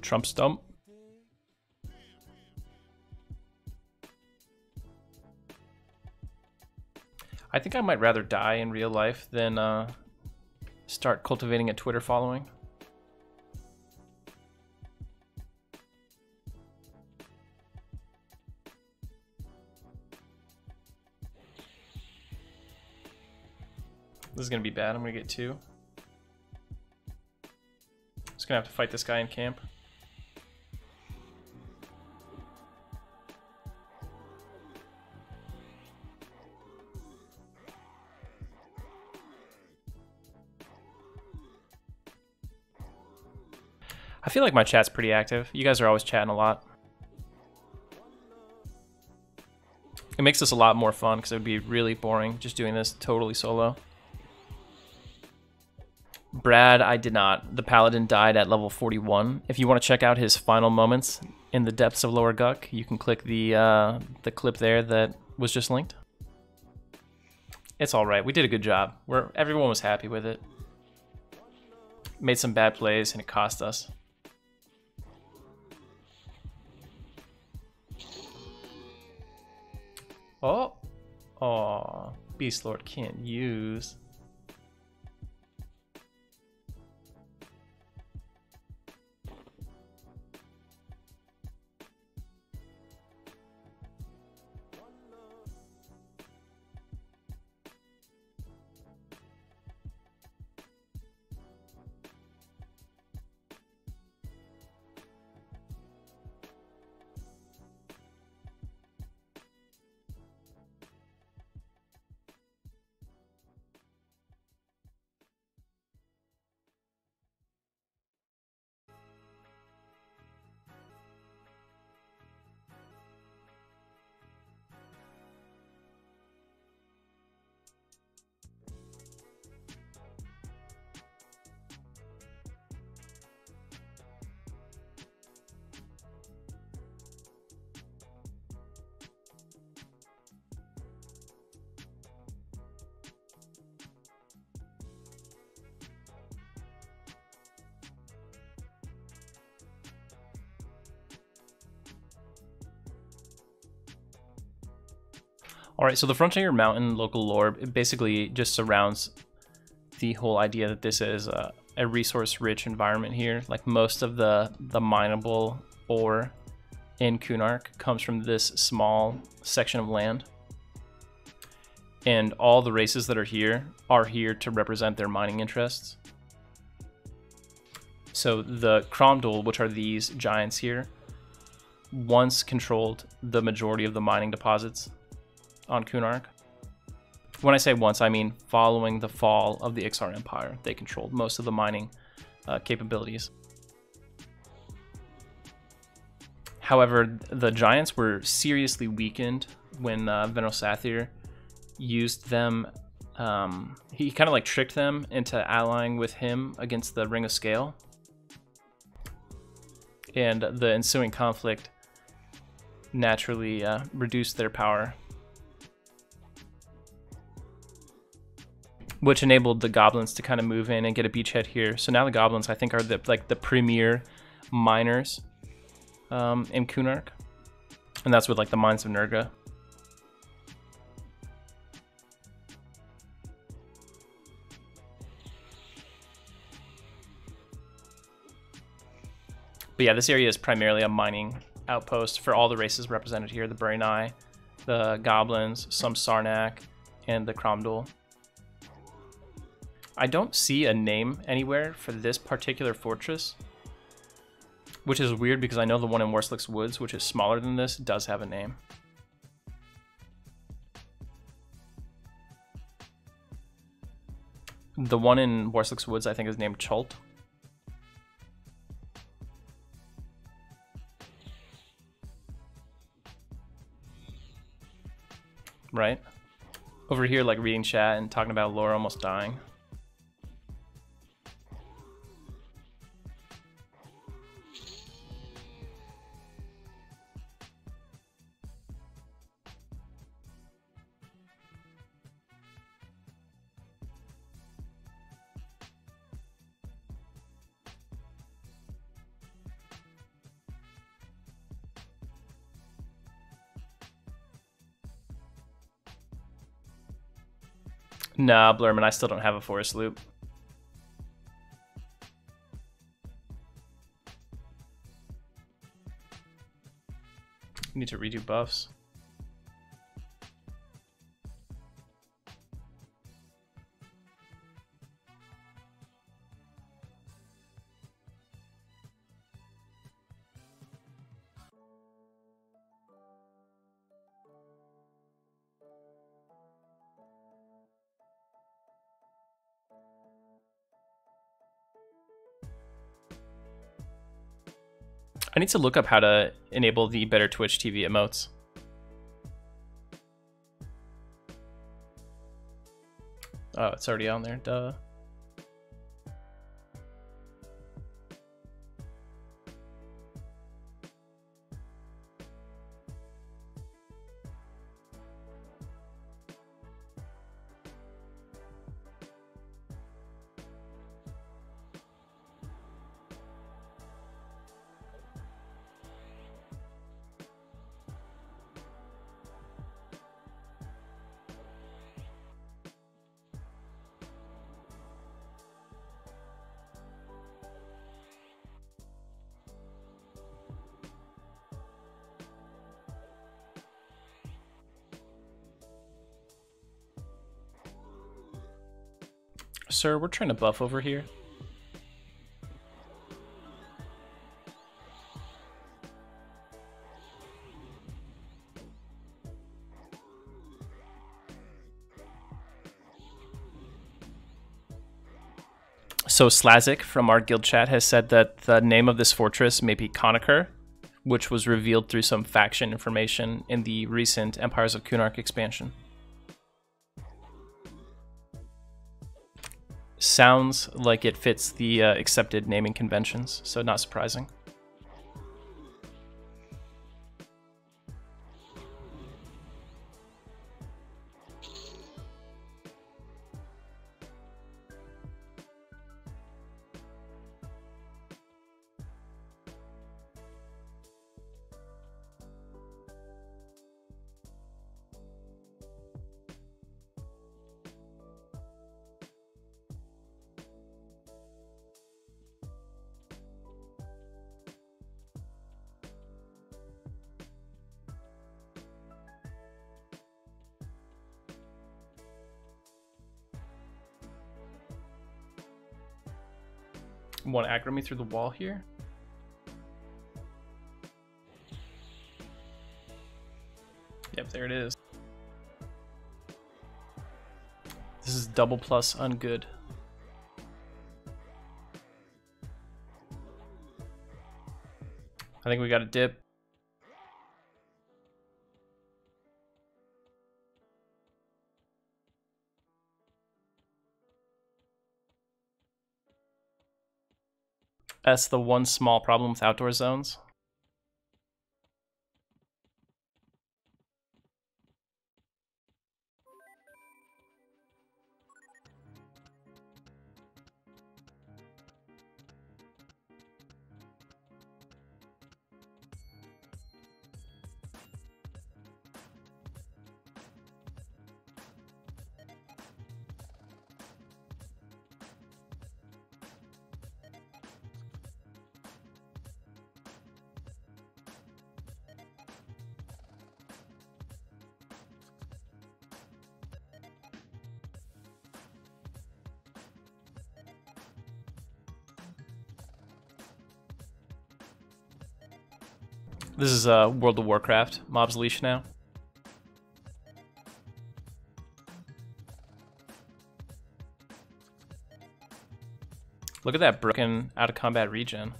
Trump stump. I think I might rather die in real life than start cultivating a Twitter following. This is gonna be bad. I'm gonna get 2. Just gonna have to fight this guy in camp. I feel like my chat's pretty active. You guys are always chatting a lot. It makes this a lot more fun because it would be really boring just doing this totally solo. Brad, I did not. The Paladin died at level 41. If you want to check out his final moments in the depths of Lower Guck, you can click the clip there that was just linked. It's all right. We did a good job. Everyone was happy with it. Made some bad plays and it cost us. Oh, Beastlord can't use. All right, so the Frontier Mountain local lore, it basically just surrounds the whole idea that this is a resource-rich environment here. Like most of the mineable ore in Kunark comes from this small section of land. And all the races that are here to represent their mining interests. So the Kromdul, which are these giants here, once controlled the majority of the mining deposits on Kunark. When I say once, I mean following the fall of the Ixar Empire. They controlled most of the mining capabilities. However, the giants were seriously weakened when Venosathir used them. He kind of like tricked them into allying with him against the Ring of Scale. And the ensuing conflict naturally reduced their power, which enabled the goblins to kind of move in and get a beachhead here. So now the goblins, I think, are the premier miners in Kunark, and that's with like the mines of Nurga. But yeah, this area is primarily a mining outpost for all the races represented here: the Burinai, the goblins, some Sarnak, and the Kromdul. I don't see a name anywhere for this particular fortress, which is weird because I know the one in Worslick's Woods, which is smaller than this, does have a name. The one in Worslick's Woods, I think, is named Chult. right? Over here, like reading chat and talking about Laura almost dying. Nah, Blurman, I still don't have a forest loop. Need to redo buffs. I need to look up how to enable the better Twitch TV emotes. Oh, it's already on there, duh. Sir, we're trying to buff over here. So Slazik from our guild chat has said that the name of this fortress may be Conacher, which was revealed through some faction information in the recent Empires of Kunark expansion. Sounds like it fits the accepted naming conventions, so not surprising. Want to aggro me through the wall here? Yep, there it is. This is double plus ungood. I think we got a dip. That's the one small problem with outdoor zones. This is World of Warcraft, Mob's Leash now. Look at that broken out of combat regen.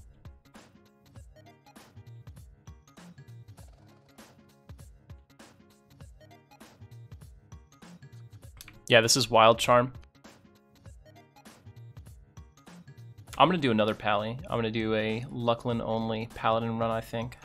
Yeah, this is Wild Charm. I'm going to do another pally. I'm going to do a Lucklin only Paladin run, I think.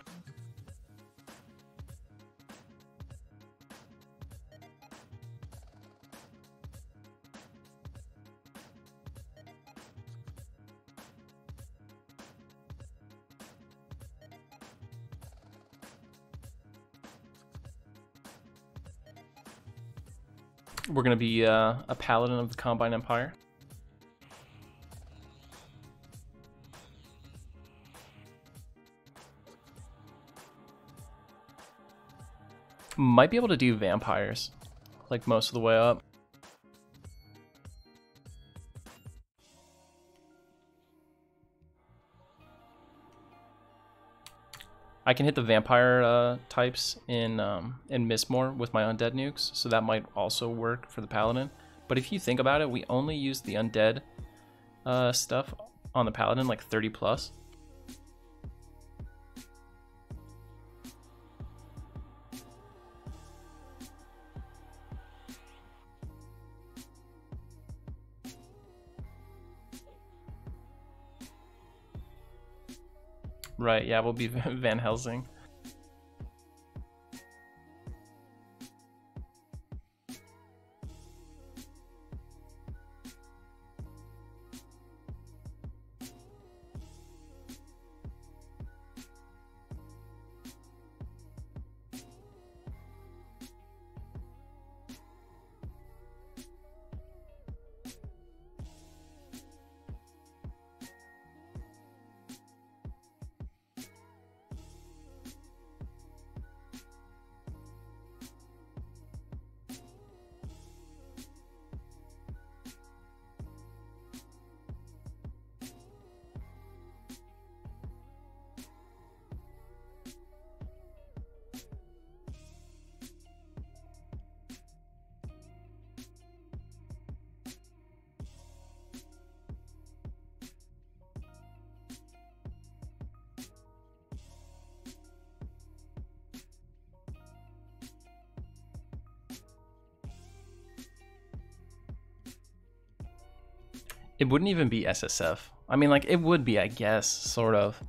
We're going to be a Paladin of the Combine Empire. Might be able to do vampires, like most of the way up. I can hit the vampire types in Mistmore with my undead nukes, so that might also work for the Paladin. But if you think about it, we only use the undead stuff on the Paladin like 30 plus. Right, yeah, we'll be Van Helsing. It wouldn't even be SSF. I mean, like, it would be, I guess, sort of.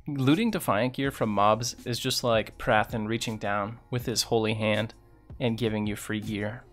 Looting Defiant gear from mobs is just like Prathen reaching down with his holy hand and giving you free gear.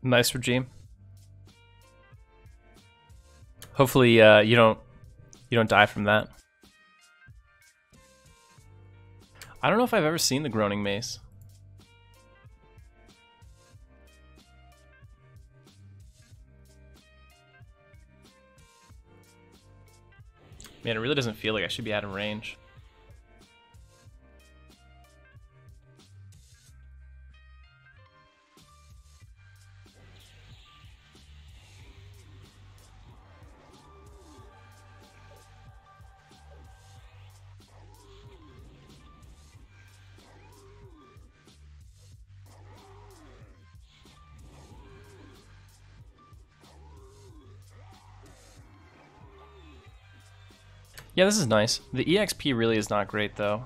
Nice regime. Hopefully you don't die from that. I don't know if I've ever seen the Groaning Mace. Man, it really doesn't feel like I should be out of range. Yeah, this is nice. The EXP really is not great, though.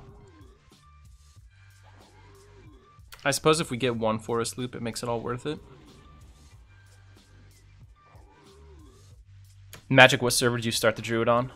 I suppose if we get one forest loop, it makes it all worth it. Magic, what server did you start the druid on?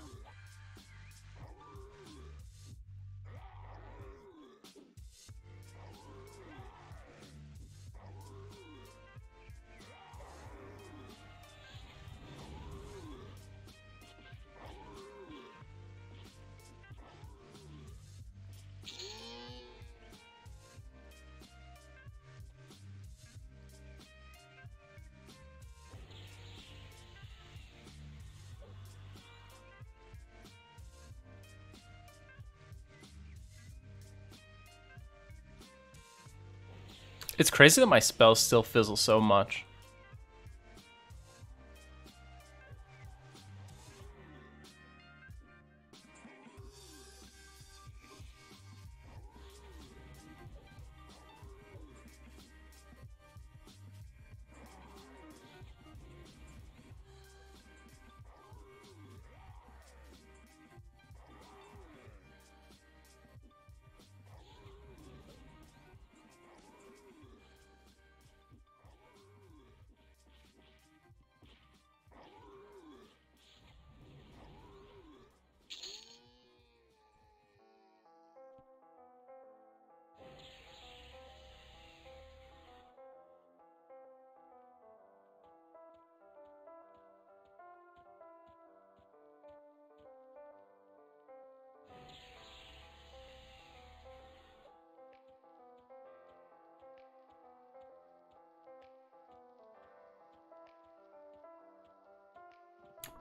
It's crazy that my spells still fizzle so much.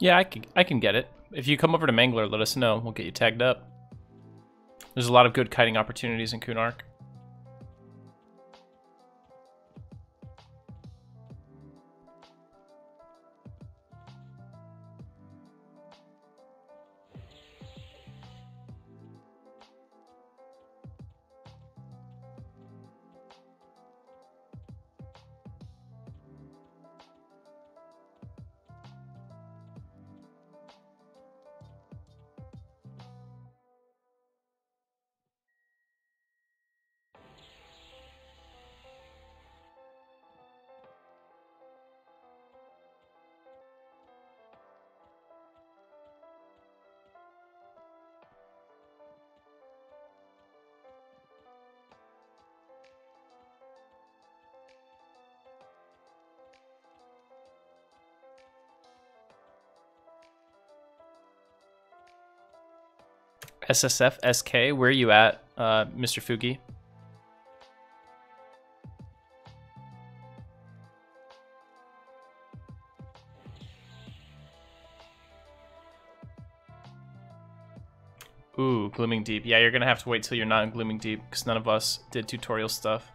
Yeah, I can get it. If you come over to Mangler, let us know. We'll get you tagged up. There's a lot of good kiting opportunities in Kunark. SSF, SK, where are you at, Mr. Fugi? Ooh, Glooming Deep. Yeah, you're gonna have to wait till you're not in Glooming Deep, because none of us did tutorial stuff.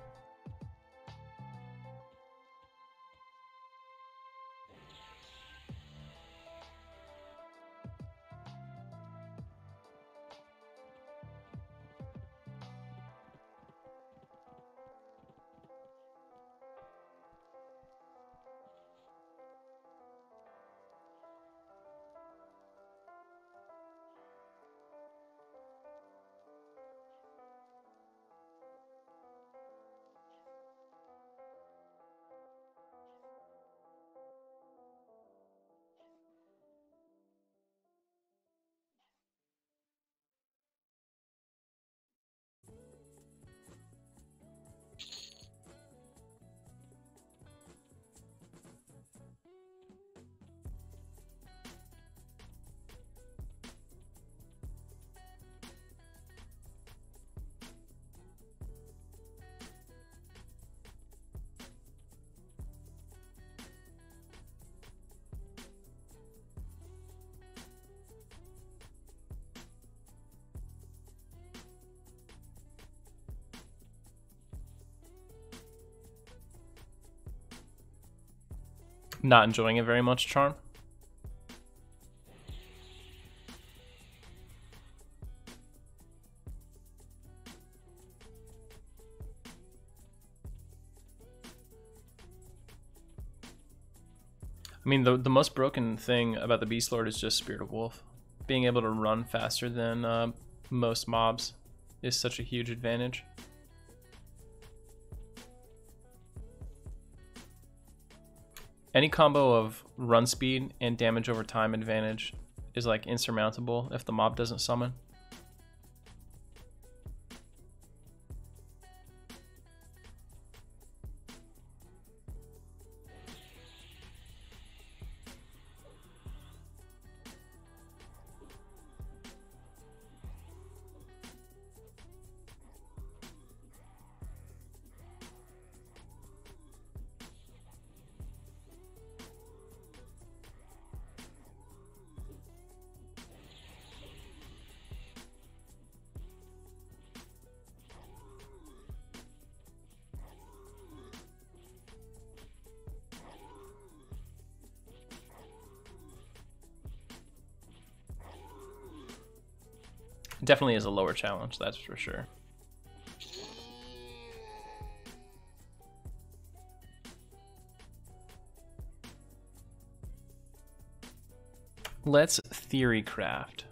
not enjoying it very much, Charm? I mean, the most broken thing about the Beastlord is just Spirit of Wolf. Being able to run faster than most mobs is such a huge advantage. Any combo of run speed and damage over time advantage is like insurmountable if the mob doesn't summon. Definitely is a lower challenge, that's for sure. Let's theory craft.